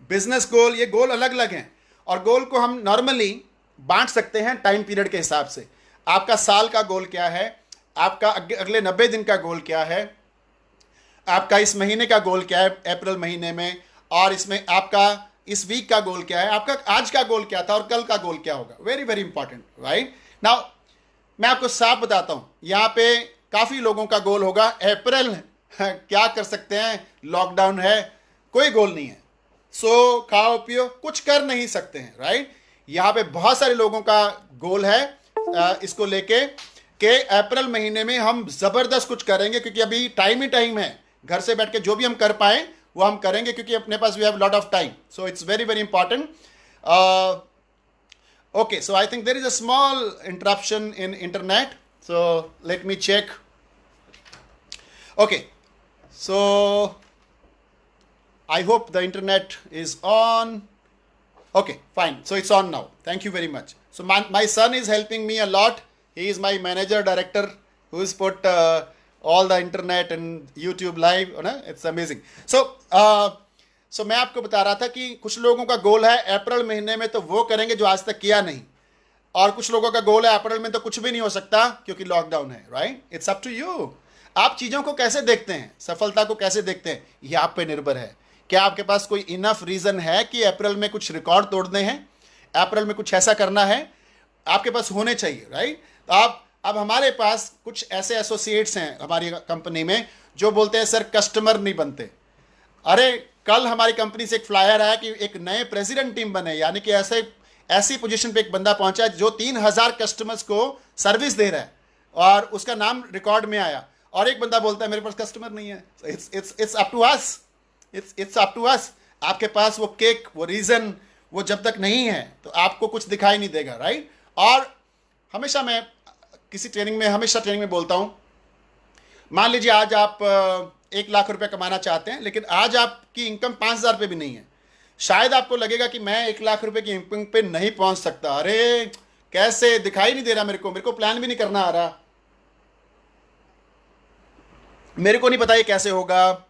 बिजनेस गोल, ये गोल अलग अलग हैं और गोल को हम नॉर्मली बांट सकते हैं टाइम पीरियड के हिसाब से। आपका साल का गोल क्या है, आपका अगले 90 दिन का गोल क्या है, आपका इस महीने का गोल क्या है अप्रैल महीने में, और इसमें आपका इस वीक का गोल क्या है, आपका आज का गोल क्या था और कल का गोल क्या होगा। Very very important, right. Now मैं आपको साफ बताता हूँ, यहाँ पे काफ़ी लोगों का गोल होगा अप्रैल क्या कर सकते हैं, लॉकडाउन है, कोई गोल नहीं है, सो खाओ पियो, कुछ कर नहीं सकते हैं, राइट। यहाँ पे बहुत सारे लोगों का गोल है इसको लेके कि अप्रैल महीने में हम ज़बरदस्त कुछ करेंगे, क्योंकि अभी टाइम ही टाइम है, घर से बैठ के जो भी हम कर पाएँ वो हम करेंगे, क्योंकि अपने पास we have lot of time. So it's very very important. Okay, so I think there is a small interruption in internet, so let me check. Okay, so I hope the internet is on. Okay, fine, so it's on now. Thank you very much. So my son is helping me a lot. He is my manager director who has put all the internet and YouTube live, it's amazing. So मैं आपको बता रहा था कि कुछ लोगों का गोल है अप्रैल महीने में तो वो करेंगे जो आज तक किया नहीं, और कुछ लोगों का गोल है अप्रैल में तो कुछ भी नहीं हो सकता क्योंकि लॉकडाउन है, right. It's up to you. आप चीज़ों को कैसे देखते हैं, सफलता को कैसे देखते हैं, ये आप पे निर्भर है। क्या आपके पास कोई इनफ रीज़न है कि अप्रैल में कुछ रिकॉर्ड तोड़ने हैं, अप्रैल में कुछ ऐसा करना है, आपके पास होने चाहिए, राइट। तो अब हमारे पास कुछ ऐसे एसोसिएट्स हैं हमारी कंपनी में जो बोलते हैं सर कस्टमर नहीं बनते। अरे कल हमारी कंपनी से एक फ्लायर आया कि एक नए प्रेसिडेंट टीम बने, यानी कि ऐसी पोजीशन पे एक बंदा पहुंचा जो 3000 कस्टमर्स को सर्विस दे रहा है और उसका नाम रिकॉर्ड में आया, और एक बंदा बोलता है मेरे पास कस्टमर नहीं है। It's up to us, it's up to us. आपके पास वो केक, वो रीज़न, वो जब तक नहीं है तो आपको कुछ दिखाई नहीं देगा, राइट। और हमेशा मैं हमेशा ट्रेनिंग में बोलता हूँ, मान लीजिए आज आप 1 लाख रुपए कमाना चाहते हैं, लेकिन आज आपकी इनकम 5000 रुपये भी नहीं है। शायद आपको लगेगा कि मैं 1 लाख रुपए की इनकम पे नहीं पहुंच सकता, अरे कैसे, दिखाई नहीं दे रहा मेरे को प्लान भी नहीं करना आ रहा, मेरे को नहीं पता ये कैसे होगा,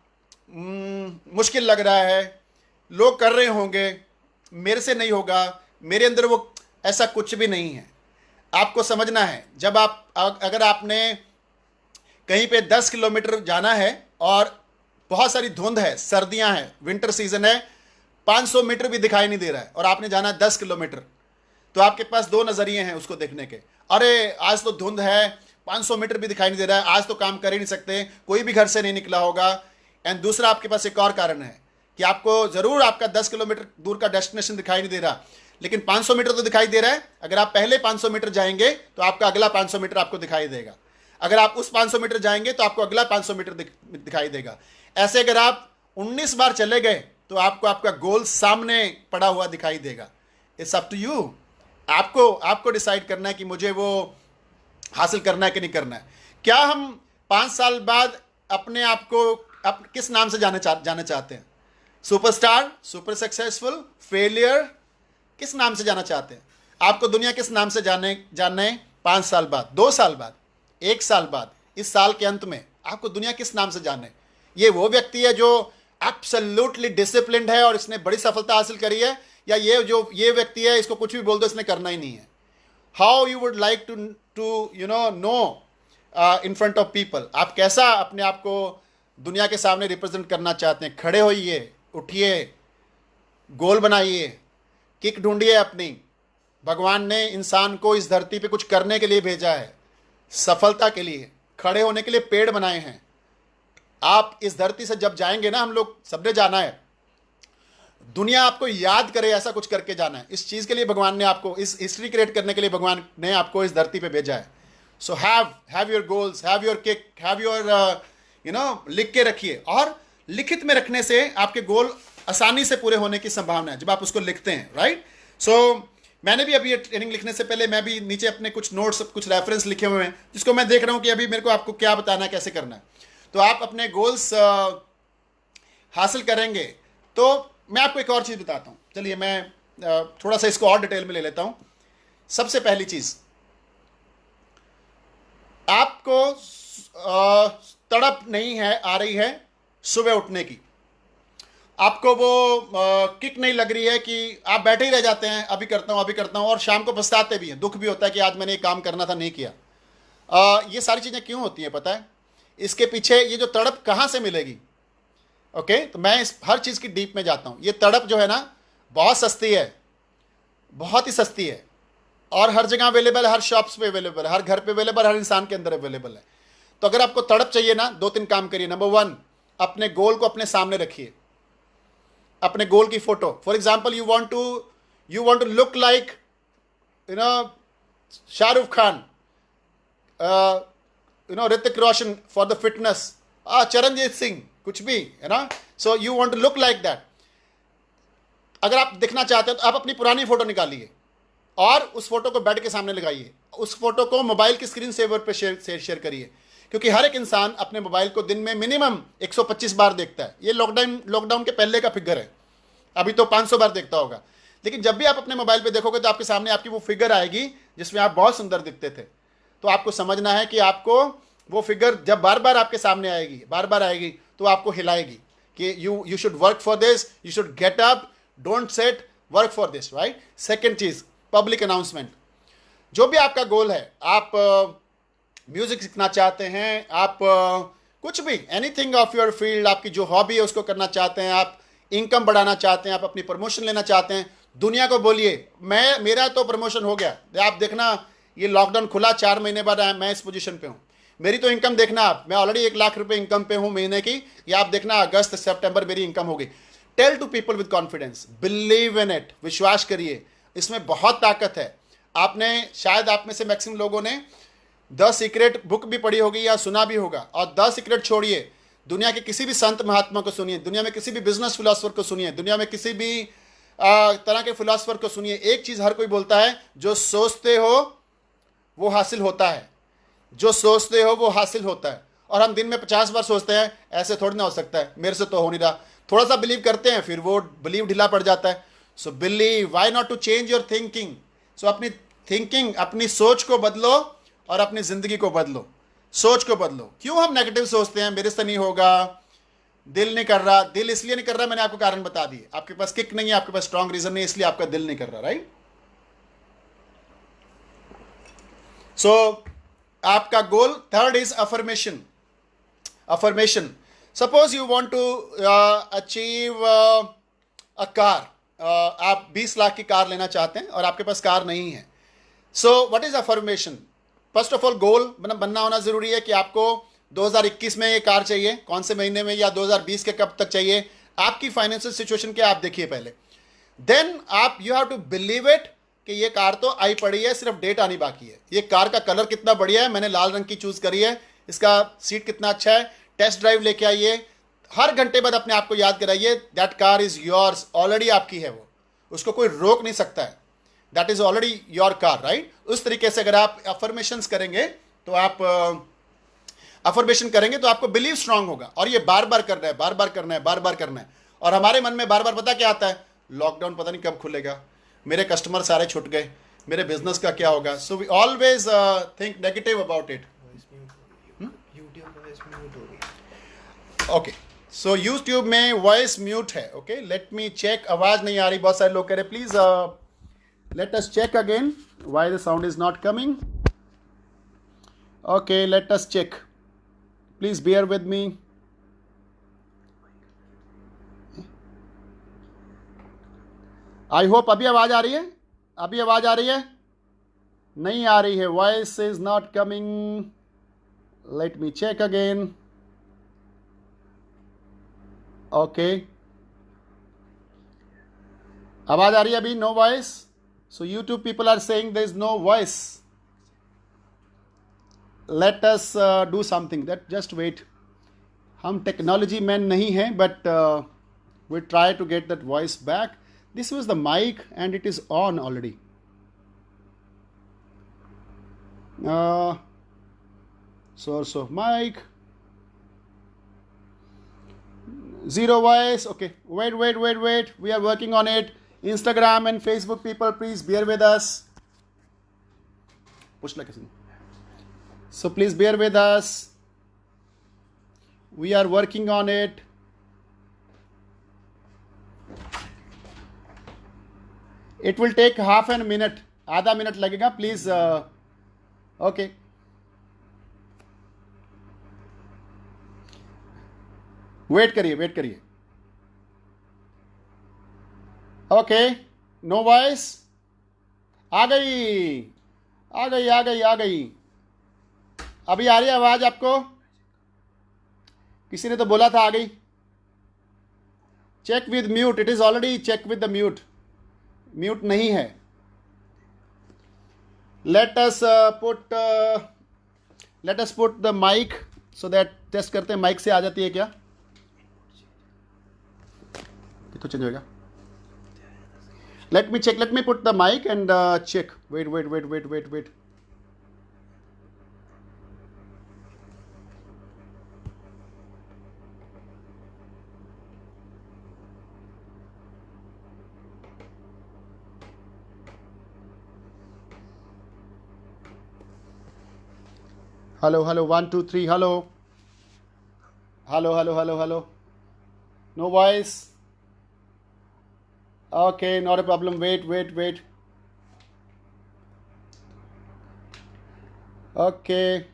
मुश्किल लग रहा है, लोग कर रहे होंगे, मेरे से नहीं होगा, मेरे अंदर वो ऐसा कुछ भी नहीं है। आपको समझना है, जब अगर आपने कहीं पे 10 किलोमीटर जाना है और बहुत सारी धुंध है, सर्दियां हैं, विंटर सीजन है, 500 मीटर भी दिखाई नहीं दे रहा है और आपने जाना 10 किलोमीटर, तो आपके पास 2 नज़रिए हैं उसको देखने के। अरे आज तो धुंध है, 500 मीटर भी दिखाई नहीं दे रहा है, आज तो काम कर ही नहीं सकते, कोई भी घर से नहीं निकला होगा। एंड दूसरा आपके पास एक और कारण है कि आपको ज़रूर आपका 10 किलोमीटर दूर का डेस्टिनेशन दिखाई नहीं दे रहा, लेकिन 500 मीटर तो दिखाई दे रहा है। अगर आप पहले 500 मीटर जाएंगे तो आपका अगला 500 मीटर आपको दिखाई देगा, अगर आप उस 500 मीटर जाएंगे तो आपको अगला 500 मीटर दिखाई देगा। ऐसे अगर आप 19 बार चले गए तो आपको आपका गोल सामने पड़ा हुआ दिखाई देगा। It's up to you. आपको डिसाइड करना है कि मुझे वो हासिल करना है कि नहीं करना है। क्या हम 5 साल बाद अपने आप को किस नाम से जाना चाहते हैं? सुपरस्टार, सुपर सक्सेसफुल, फेलियर, किस नाम से जाना चाहते हैं? आपको दुनिया किस नाम से जानना है 5 साल बाद, 2 साल बाद, 1 साल बाद, इस साल के अंत में आपको दुनिया किस नाम से जानना है? ये वो व्यक्ति है जो एब्सोल्युटली डिसिप्लिन्ड है और इसने बड़ी सफलता हासिल करी है, या ये व्यक्ति है इसको कुछ भी बोल दो इसने करना ही नहीं है? How you would like to know in front of people, आप कैसा अपने आप को दुनिया के सामने रिप्रेजेंट करना चाहते हैं? खड़े होइए, उठिए, गोल बनाइए, किक ढूंढिए अपनी। भगवान ने इंसान को इस धरती पे कुछ करने के लिए भेजा है, सफलता के लिए, खड़े होने के लिए पेड़ बनाए हैं। आप इस धरती से जब जाएंगे ना, हम लोग सबने जाना है, दुनिया आपको याद करे ऐसा कुछ करके जाना है। इस चीज़ के लिए भगवान ने आपको, इस हिस्ट्री क्रिएट करने के लिए भगवान ने आपको इस धरती पे भेजा है। So have your goals, have your kick, have your लिख के रखिए। और लिखित में रखने से आपके गोल आसानी से पूरे होने की संभावना है जब आप उसको लिखते हैं, राइट। सो मैंने भी अभी ये ट्रेनिंग लिखने से पहले मैं भी नीचे अपने कुछ नोट्स, कुछ रेफरेंस लिखे हुए हैं जिसको मैं देख रहा हूं कि अभी मेरे को आपको क्या बताना है, कैसे करना है। तो आप अपने गोल्स हासिल करेंगे। तो मैं आपको एक और चीज़ बताता हूँ, चलिए मैं थोड़ा सा इसको और डिटेल में ले लेता हूँ। सबसे पहली चीज़, आपको तड़प नहीं है आ रही है सुबह उठने की, आपको वो किक नहीं लग रही है कि आप बैठे ही रह जाते हैं, अभी करता हूँ अभी करता हूँ, और शाम को पछताते भी हैं, दुख भी होता है कि आज मैंने ये काम करना था नहीं किया। ये सारी चीज़ें क्यों होती हैं पता है? इसके पीछे ये जो तड़प कहाँ से मिलेगी? ओके, तो मैं इस हर चीज़ की डीप में जाता हूँ। ये तड़प जो है ना, बहुत सस्ती है, बहुत ही सस्ती है, और हर जगह अवेलेबल है, हर शॉप्स पे अवेलेबल है, हर घर पे अवेलेबल, हर इंसान के अंदर अवेलेबल है। तो अगर आपको तड़प चाहिए ना, 2-3 काम करिए। नंबर 1, अपने गोल को अपने सामने रखिए, अपने गोल की photo. For example, you want to look like Shahrukh Khan, Hrithik Roshan for the fitness, Charanjeet Singh, कुछ भी है ना। So you want to look like that. अगर आप दिखना चाहते हो तो आप अपनी पुरानी फोटो निकालिए और उस फोटो को बेड के सामने लगाइए, उस फोटो को मोबाइल की स्क्रीन सेवर पे शेयर करिए, क्योंकि हर एक इंसान अपने मोबाइल को दिन में मिनिमम 125 बार देखता है। ये लॉकडाउन के पहले का फिगर है, अभी तो 500 बार देखता होगा। लेकिन जब भी आप अपने मोबाइल पे देखोगे तो आपके सामने आपकी वो फिगर आएगी जिसमें आप बहुत सुंदर दिखते थे। तो आपको समझना है कि आपको वो फिगर जब बार बार आपके सामने आएगी, बार बार आएगी, तो आपको हिलाएगी कि you should work for this, you should get up, don't set, work for this, right. Second चीज, पब्लिक अनाउंसमेंट। जो भी आपका गोल है, आप म्यूजिक सीखना चाहते हैं, आप कुछ भी, एनीथिंग ऑफ योर फील्ड, आपकी जो हॉबी है उसको करना चाहते हैं, आप इनकम बढ़ाना चाहते हैं, आप अपनी प्रमोशन लेना चाहते हैं, दुनिया को बोलिए मेरा तो प्रमोशन हो गया। आप देखना, ये लॉकडाउन खुला 4 महीने बाद मैं इस पोजीशन पे हूँ, मेरी तो इनकम देखना आप, मैं ऑलरेडी 1 लाख रुपए इनकम पे हूँ महीने की। या आप देखना अगस्त सितंबर मेरी इनकम होगी। Tell to people with confidence, believe in it, विश्वास करिए, इसमें बहुत ताकत है। आपने शायद, आप में से मैक्सिमम लोगों ने द सीक्रेट बुक भी पढ़ी होगी या सुना भी होगा। और द सीक्रेट छोड़िए, दुनिया के किसी भी संत महात्मा को सुनिए, दुनिया में किसी भी बिजनेस फिलोसफर को सुनिए, दुनिया में किसी भी तरह के फिलोसफर को सुनिए, एक चीज़ हर कोई बोलता है, जो सोचते हो वो हासिल होता है, जो सोचते हो वो हासिल होता है। और हम दिन में 50 बार सोचते हैं, ऐसे थोड़ी ना हो सकता है, मेरे से तो हो नहीं रहा, थोड़ा सा बिलीव करते हैं, फिर वो बिलीव ढीला पड़ जाता है। So believe, why not to change your thinking. So अपनी थिंकिंग, अपनी सोच को बदलो और अपनी ज़िंदगी को बदलो, सोच को बदलो। क्यों हम नेगेटिव सोचते हैं, मेरे से नहीं होगा, दिल नहीं कर रहा। दिल इसलिए नहीं कर रहा, मैंने आपको कारण बता दिए, आपके पास किक नहीं है, आपके पास स्ट्रॉन्ग रीजन नहीं, इसलिए आपका दिल नहीं कर रहा, राइट। सो आपका goal third is affirmation. Affirmation, suppose you want to achieve a car, आप 20 लाख की कार लेना चाहते हैं और आपके पास कार नहीं है। So what is affirmation? First of all, goal बनना होना जरूरी है कि आपको 2021 में ये कार चाहिए, कौन से महीने में, या 2020 के कब तक चाहिए, आपकी फाइनेंशियल सिचुएशन क्या आप देखिए पहले। देन आप, you have to believe it कि ये कार तो आई पड़ी है, सिर्फ डेट आनी बाकी है। ये कार का कलर कितना बढ़िया है, मैंने लाल रंग की चूज करी है, इसका सीट कितना अच्छा है, टेस्ट ड्राइव लेके आइए। हर घंटे बाद अपने आप को याद कराइए, that car is yours, already आपकी है वो, उसको कोई रोक नहीं सकता है, that is already your car, right. उस तरीके से अगर आप अफर्मेशंस करेंगे तो आप अफर्मेशन करेंगे तो आपको बिलीव स्ट्रांग होगा। और ये बार बार करना है, बार बार करना है, बार बार करना है। और हमारे मन में बार बार पता क्या आता है, लॉकडाउन पता नहीं कब खुलेगा, मेरे कस्टमर सारे छूट गए, मेरे बिजनेस का क्या होगा। So we always think negative about it. Okay, so YouTube में वॉइस म्यूट है। ओके, लेट मी चेक, आवाज नहीं आ रही, बहुत सारे लोग कह रहे please let us check again why the sound is not coming. Okay, let us check, please bear with me. I hope अभी आवाज आ रही है, अभी आवाज आ रही है, नहीं आ रही है, voice is not coming, let me check again. Okay, आवाज आ रही है अभी, no voice. So YouTube people are saying there is no voice. let us do something. That just wait. हम टेक्नोलॉजी मैन नहीं हैं, but we try to get that voice back. This was the mic and it is on already. Source of mic. Zero voice. Okay. Wait. We are working on it. Instagram and Facebook people, please bear with us. Push like a. So please bear with us. We are working on it. It will take half a minute. आधा मिनट लगेगा. Please. Okay. वेट करिए. ओके. No voice. आ गई. अभी आ रही है आवाज आपको? किसी ने तो बोला था आ गई. Check with mute. It is already check with the mute. Mute नहीं है. Let us put the mic so that test करते हैं. माइक से आ जाती है क्या? कितना चेंज होएगा? Let me put the mic and check. Wait. Hello, 1 2 3. Hello. No voice. Okay, not a problem. Wait. Okay.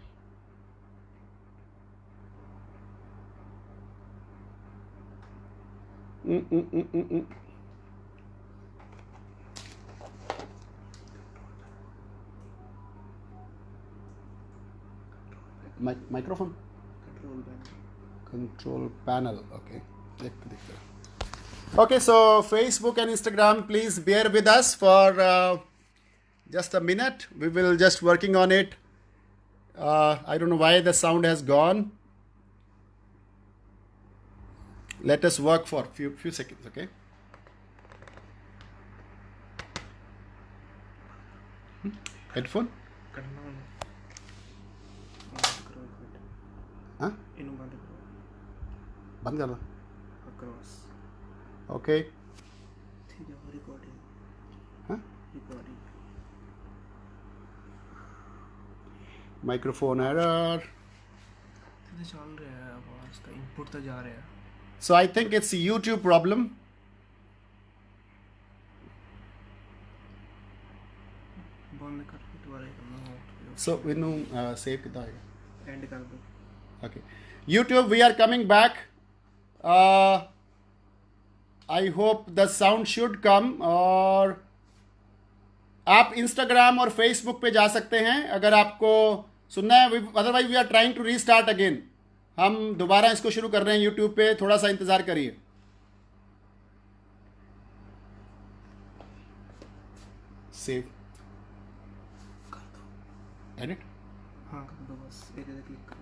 Microphone. Control panel. Okay. Okay, so Facebook and Instagram, please bear with us for just a minute. We will just working on it. I don't know why the sound has gone. Let us work for few seconds, okay? Headphone? हाँ? बंद कर दो. ओके. Microphone error. चल रहा है आवाज का इनपुट तो जा रहा है. So I think it's a YouTube problem. बंद करके दोबारा करना हो. So we know save कितना आएगा? एंड कर दो. Okay. YouTube, we are coming back. I hope the sound should come. और आप Instagram और Facebook पे जा सकते हैं अगर आपको सुनना है. Otherwise we are trying to restart again. हम दोबारा इसको शुरू कर रहे हैं YouTube पे. थोड़ा सा इंतज़ार करिए. सेव कर दो. एडिट. हाँ कर दो बस. एक क्लिक करो.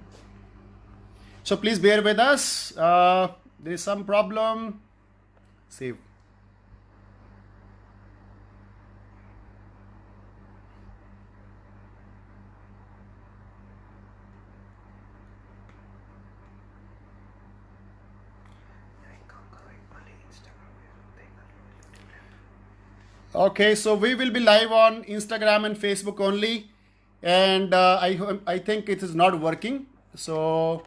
So please bear with us. There is some problem. Save. Okay, so we will be live on Instagram and Facebook only, and I think it is not working. So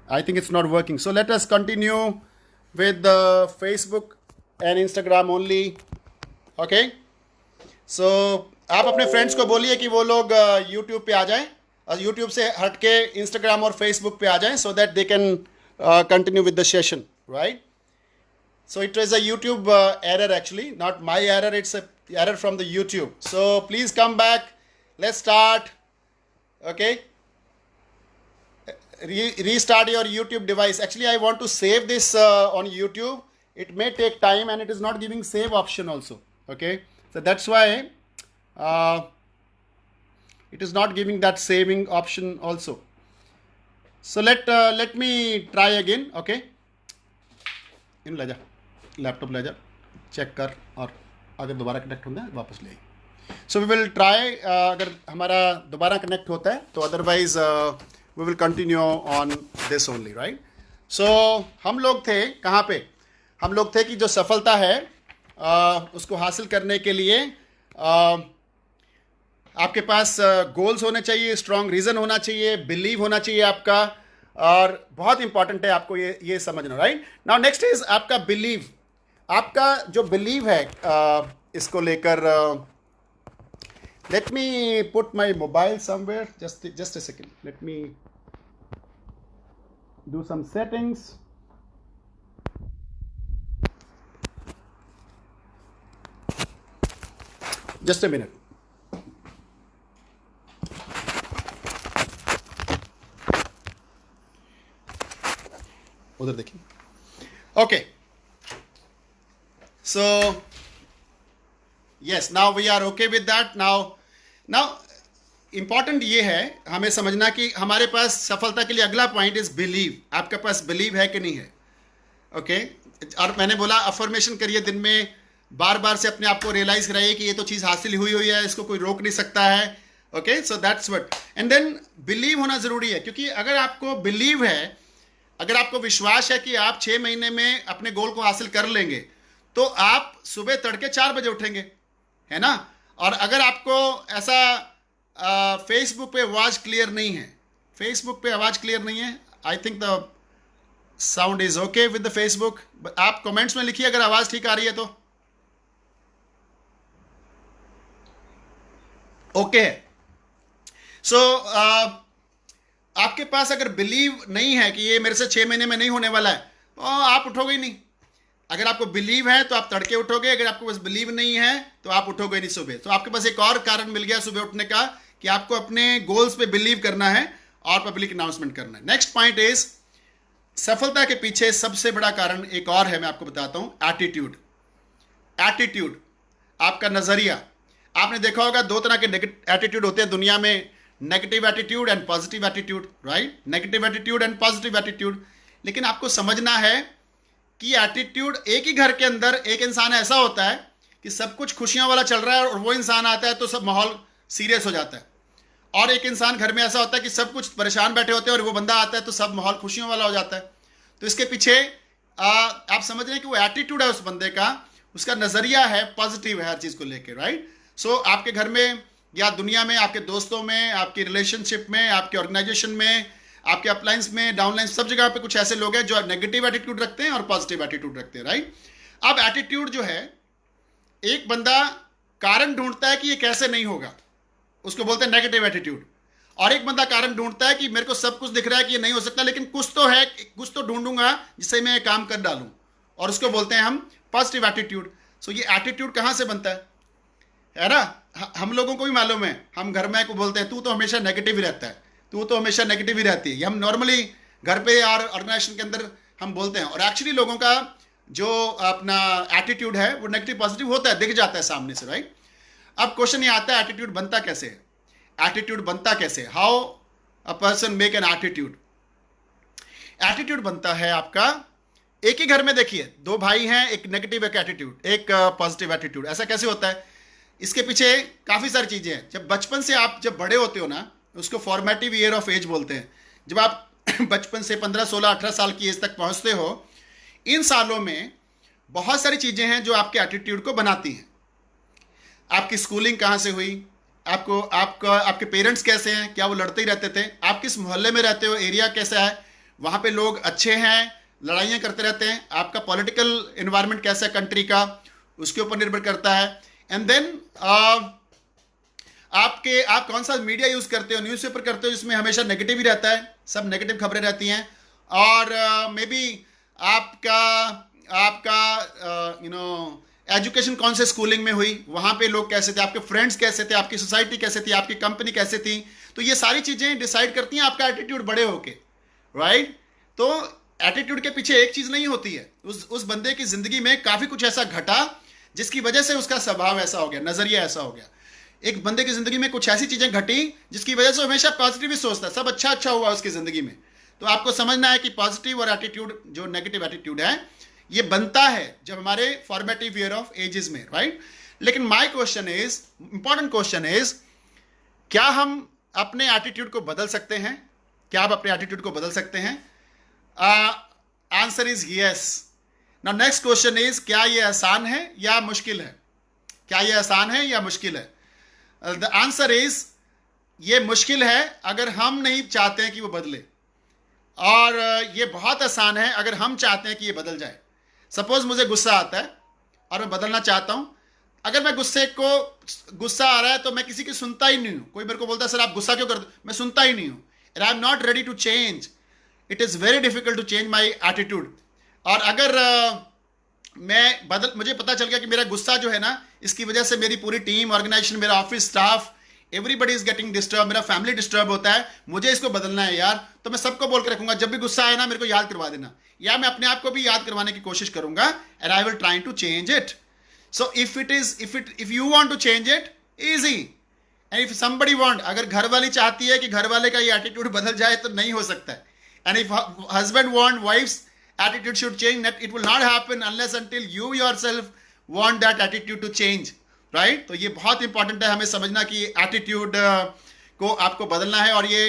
I think it's not working. So let us continue with the Facebook and Instagram only. Okay. So आप अपने फ्रेंड्स को बोलिए कि वो लोग YouTube पे आ जाएं और YouTube से हट के Instagram और Facebook पे आ जाएं so that they can continue with the session, right? So it was a YouTube error actually, not my error. It's a error from the YouTube. So please come back. Let's start. Okay. Restart your YouTube device. Actually, I want to save this on YouTube. It may take time and it is not giving save option also. Okay. So that's why it is not giving that saving option also. So let me try again. Okay, इन ले जा, लैपटॉप ले जा, चेक कर, और अगर दोबारा कनेक्ट होता है वापस ले। सो वी विल ट्राई, अगर हमारा दोबारा कनेक्ट होता है तो, otherwise we will continue on this only, right. So हम लोग थे कहाँ पे? हम लोग थे कि जो सफलता है उसको हासिल करने के लिए आपके पास गोल्स होने चाहिए, स्ट्रॉन्ग रीज़न होना चाहिए, बिलीव होना चाहिए आपका, और बहुत इंपॉर्टेंट है आपको ये समझना, राइट। नाउ नेक्स्ट इज आपका बिलीव। आपका जो बिलीव है इसको लेकर, let me put my mobile somewhere, just a second, let me do some settings. Just a minute. उधर देखिए। Okay, so yes, now we are okay with that. Now important ये है हमें समझना कि हमारे पास सफलता के लिए अगला पॉइंट इज बिलीव। आपके पास बिलीव है कि नहीं है? ओके, और मैंने बोला अफर्मेशन करिए दिन में, बार बार से अपने आप को रियलाइज कराइए कि ये तो चीज़ हासिल हुई है, इसको कोई रोक नहीं सकता है। Okay, so that's what. And then believe होना ज़रूरी है, क्योंकि अगर आपको बिलीव है, अगर आपको विश्वास है कि आप 6 महीने में अपने गोल को हासिल कर लेंगे, तो आप सुबह तड़के 4 बजे उठेंगे, है ना। और अगर आपको ऐसा फेसबुक पे आवाज़ क्लियर नहीं है, फेसबुक पे आवाज़ क्लियर नहीं है, आई think the sound is okay with the Facebook. आप कमेंट्स में लिखिए अगर आवाज़ ठीक आ रही है तो। ओके है। सो आपके पास अगर बिलीव नहीं है कि ये मेरे से 6 महीने में नहीं होने वाला है, तो आप उठोगे ही नहीं। अगर आपको बिलीव है तो आप तड़के उठोगे, अगर आपको बस बिलीव नहीं है तो आप उठोगे नहीं सुबह। तो आपके पास एक और कारण मिल गया सुबह उठने का, कि आपको अपने गोल्स पे बिलीव करना है और पब्लिक अनाउंसमेंट करना है। नेक्स्ट पॉइंट इज, सफलता के पीछे सबसे बड़ा कारण एक और है, मैं आपको बताता हूं, एटीट्यूड। एटीट्यूड, आपका नजरिया। आपने देखा होगा 2 तरह के एटीट्यूड होते हैं दुनिया में, negative attitude and positive attitude, right. Negative attitude and positive attitude. लेकिन आपको समझना है कि एटीट्यूड, एक ही घर के अंदर एक इंसान ऐसा होता है कि सब कुछ खुशियों वाला चल रहा है, और वो इंसान आता है तो सब माहौल सीरियस हो जाता है। और एक इंसान घर में ऐसा होता है कि सब कुछ परेशान बैठे होते हैं, और वो बंदा आता है तो सब माहौल खुशियों वाला हो जाता है। तो इसके पीछे आप समझ रहे हैं कि वो एटीट्यूड है उस बंदे का, उसका नज़रिया है, पॉजिटिव है हर चीज़ को लेकर, राइट। सो आपके घर में या दुनिया में, आपके दोस्तों में, आपकी रिलेशनशिप में, आपके ऑर्गेनाइजेशन में, आपके अपलाइंस में, डाउनलाइन, सब जगह पे कुछ ऐसे लोग हैं जो नेगेटिव एटीट्यूड रखते हैं और पॉजिटिव एटीट्यूड रखते हैं, राइट। अब एटीट्यूड जो है, एक बंदा कारण ढूंढता है कि ये कैसे नहीं होगा, उसको बोलते हैं नेगेटिव एटीट्यूड। और एक बंदा कारण ढूंढता है कि मेरे को सब कुछ दिख रहा है कि ये नहीं हो सकता, लेकिन कुछ तो है, कुछ तो ढूंढूंगा जिससे मैं ये काम कर डालूं, और उसको बोलते हैं हम पॉजिटिव एटीट्यूड। सो ये एटीट्यूड कहाँ से बनता है ना। हम लोगों को भी मालूम है, हम घर में को बोलते हैं तू तो हमेशा नेगेटिव ही रहता है, तू तो हमेशा नेगेटिव ही रहती है। ये हम नॉर्मली घर पे और ऑर्गेनाइजेशन के अंदर हम बोलते हैं, और एक्चुअली लोगों का जो अपना एटीट्यूड है वो नेगेटिव पॉजिटिव होता है, दिख जाता है सामने से, राइट। अब क्वेश्चन ये आता है, एटीट्यूड बनता कैसे है? एटीट्यूड बनता कैसे? How a person make an attitude? Attitude बनता है आपका, एक ही घर में देखिए 2 भाई हैं, एक नेगेटिव एक एटीट्यूड, एक पॉजिटिव एटीट्यूड। ऐसा कैसे होता है? इसके पीछे काफ़ी सारी चीज़ें हैं। जब बचपन से आप जब बड़े होते हो ना, उसको फॉर्मेटिव ईयर ऑफ एज बोलते हैं। जब आप बचपन से 15, 16, 18 साल की एज तक पहुंचते हो, इन सालों में बहुत सारी चीज़ें हैं जो आपके एटीट्यूड को बनाती हैं। आपकी स्कूलिंग कहाँ से हुई, आपके पेरेंट्स कैसे हैं, क्या वो लड़ते ही रहते थे, आप किस मोहल्ले में रहते हो, एरिया कैसा है, वहाँ पे लोग अच्छे हैं, लड़ाइयाँ करते रहते हैं, आपका पॉलिटिकल इन्वायरमेंट कैसा है कंट्री का, उसके ऊपर निर्भर करता है। एंड देन आप कौन सा मीडिया यूज़ करते हो, न्यूज़पेपर करते हो जिसमें हमेशा नेगेटिव ही रहता है, सब नेगेटिव खबरें रहती हैं। और मे बी आपका एजुकेशन कौन से स्कूलिंग में हुई, वहाँ पे लोग कैसे थे, आपके फ्रेंड्स कैसे थे, आपकी सोसाइटी कैसे थी, आपकी कंपनी कैसे थी। तो ये सारी चीज़ें डिसाइड करती हैं आपका एटीट्यूड बड़े होके, राइट। तो एटीट्यूड के पीछे एक चीज़ नहीं होती है, उस बंदे की ज़िंदगी में काफ़ी कुछ ऐसा घटा जिसकी वजह से उसका स्वभाव ऐसा हो गया, नज़रिया ऐसा हो गया। एक बंदे की जिंदगी में कुछ ऐसी चीजें घटी जिसकी वजह से हमेशा पॉजिटिव ही सोचता है, सब अच्छा अच्छा हुआ उसकी जिंदगी में। तो आपको समझना है कि पॉजिटिव और एटीट्यूड, जो नेगेटिव एटीट्यूड है, ये बनता है जब हमारे फॉर्मेटिव ईयर ऑफ एजेस में, राइट। लेकिन my question is, important question is, क्या हम अपने एटीट्यूड को बदल सकते हैं? क्या आप अपने एटीट्यूड को बदल सकते हैं? Answer is yes. Now next question is, क्या ये आसान है या मुश्किल है? क्या ये आसान है या मुश्किल है? द आंसर इज, ये मुश्किल है अगर हम नहीं चाहते हैं कि वो बदले, और ये बहुत आसान है अगर हम चाहते हैं कि ये बदल जाए। सपोज मुझे गुस्सा आता है और मैं बदलना चाहता हूं। अगर मैं गुस्सा आ रहा है तो मैं किसी की सुनता ही नहीं हूं। कोई मेरे को बोलता है सर आप गुस्सा क्यों करते हो, मैं सुनता ही नहीं हूं। And I am not ready to change. It is very difficult to change my attitude. और अगर मुझे पता चल गया कि मेरा गुस्सा जो है ना, इसकी वजह से मेरी पूरी टीम, ऑर्गेनाइजेशन, मेरा office staff, everybody is getting disturb, मेरा फैमिली डिस्टर्ब होता है, मुझे इसको बदलना है यार, तो मैं सबको बोल के रखूंगा जब भी गुस्सा आए ना मेरे को याद करवा देना, या मैं अपने आप को भी याद करवाने की कोशिश करूंगा, and I will try to change it. So if you want to change it, easy. And if somebody want, अगर घर वाली चाहती है कि घर वाले का ये एटीट्यूड बदल जाए तो नहीं हो सकता है। And if husband want wife's attitude should change, that it will not happen unless until you yourself want that attitude to change, right? तो ये बहुत इंपॉर्टेंट है हमें समझना कि एटीट्यूड को आपको बदलना है, और ये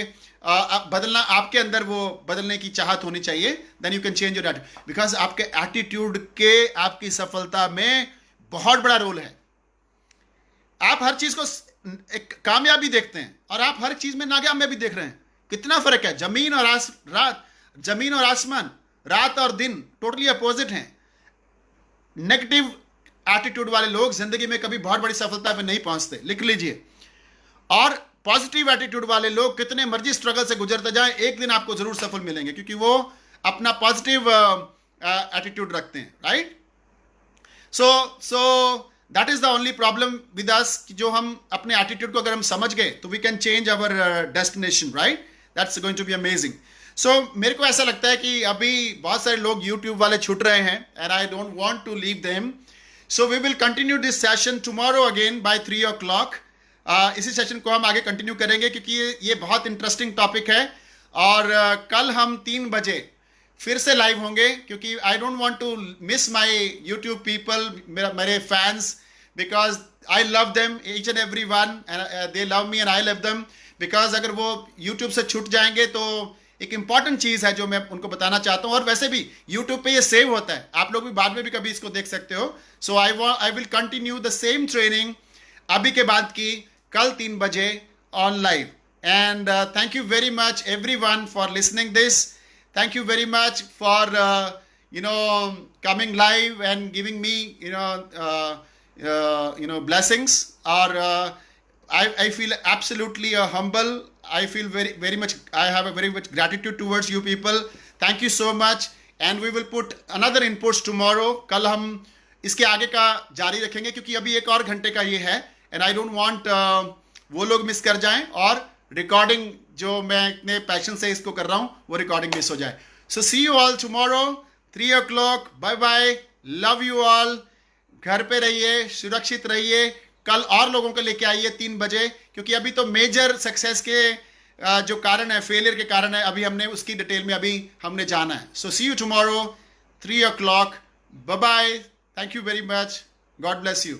बदलना आपके अंदर वो बदलने की चाहत होनी चाहिए। Then you can change your attitude, because आपके एटीट्यूड के आपकी सफलता में बहुत बड़ा रोल है। आप हर चीज को एक कामयाबी देखते हैं और आप हर चीज में नाकामयाबी देख रहे हैं। कितना फर्क है, जमीन और आसमान, रात और दिन टोटली अपोजिट हैं। नेगेटिव एटीट्यूड वाले लोग जिंदगी में कभी बहुत बड़ी सफलता पे नहीं पहुंचते, लिख लीजिए। और पॉजिटिव एटीट्यूड वाले लोग कितने मर्जी स्ट्रगल से गुजरते जाएं, एक दिन आपको जरूर सफल मिलेंगे, क्योंकि वो अपना पॉजिटिव एटीट्यूड रखते हैं, right. So that is the only problem with us, कि जो हम अपने एटीट्यूड को अगर हम समझ गए तो we can change our destination, right. That's going to be amazing. So मेरे को ऐसा लगता है कि अभी बहुत सारे लोग YouTube वाले छूट रहे हैं, and I don't want to leave them. So we will continue this session tomorrow again by 3 o'clock। इसी सेशन को हम आगे कंटिन्यू करेंगे, क्योंकि ये बहुत इंटरेस्टिंग टॉपिक है। और कल हम 3 बजे फिर से लाइव होंगे, क्योंकि I don't want to miss my YouTube people, मेरे fans, because I love them each and every one, and they love me and I love them. Because अगर वो YouTube से छूट जाएंगे तो एक इंपॉर्टेंट चीज है जो मैं उनको बताना चाहता हूं। और वैसे भी YouTube पे ये सेव होता है, आप लोग भी बाद में भी कभी इसको देख सकते हो। So I will continue the same training अभी के बाद की, कल 3 बजे on live. And thank you very much everyone for listening this. Thank you very much for coming live and giving me blessings। और I feel absolutely humble. I feel very much, I have a very much gratitude towards you people. Thank you so much, and we will put another inputs tomorrow. कल हम इसके आगे का जारी रखेंगे, क्योंकि अभी 1 और घंटे का ये है, and I don't want वो लोग मिस कर जाएं, और रिकॉर्डिंग जो मैं इतने पैशन से इसको कर रहा हूं वो रिकॉर्डिंग मिस हो जाए। So see you all tomorrow 3 o'clock. Bye bye. Love you all. घर पे रहिए, सुरक्षित रहिए। कल और लोगों को लेके आइए 3 बजे, क्योंकि अभी तो मेजर सक्सेस के जो कारण है, फेलियर के कारण है, अभी हमने उसकी डिटेल में अभी हमने जाना है। So see you tomorrow 3 o'clock. Bye bye. Thank you very much. God bless you.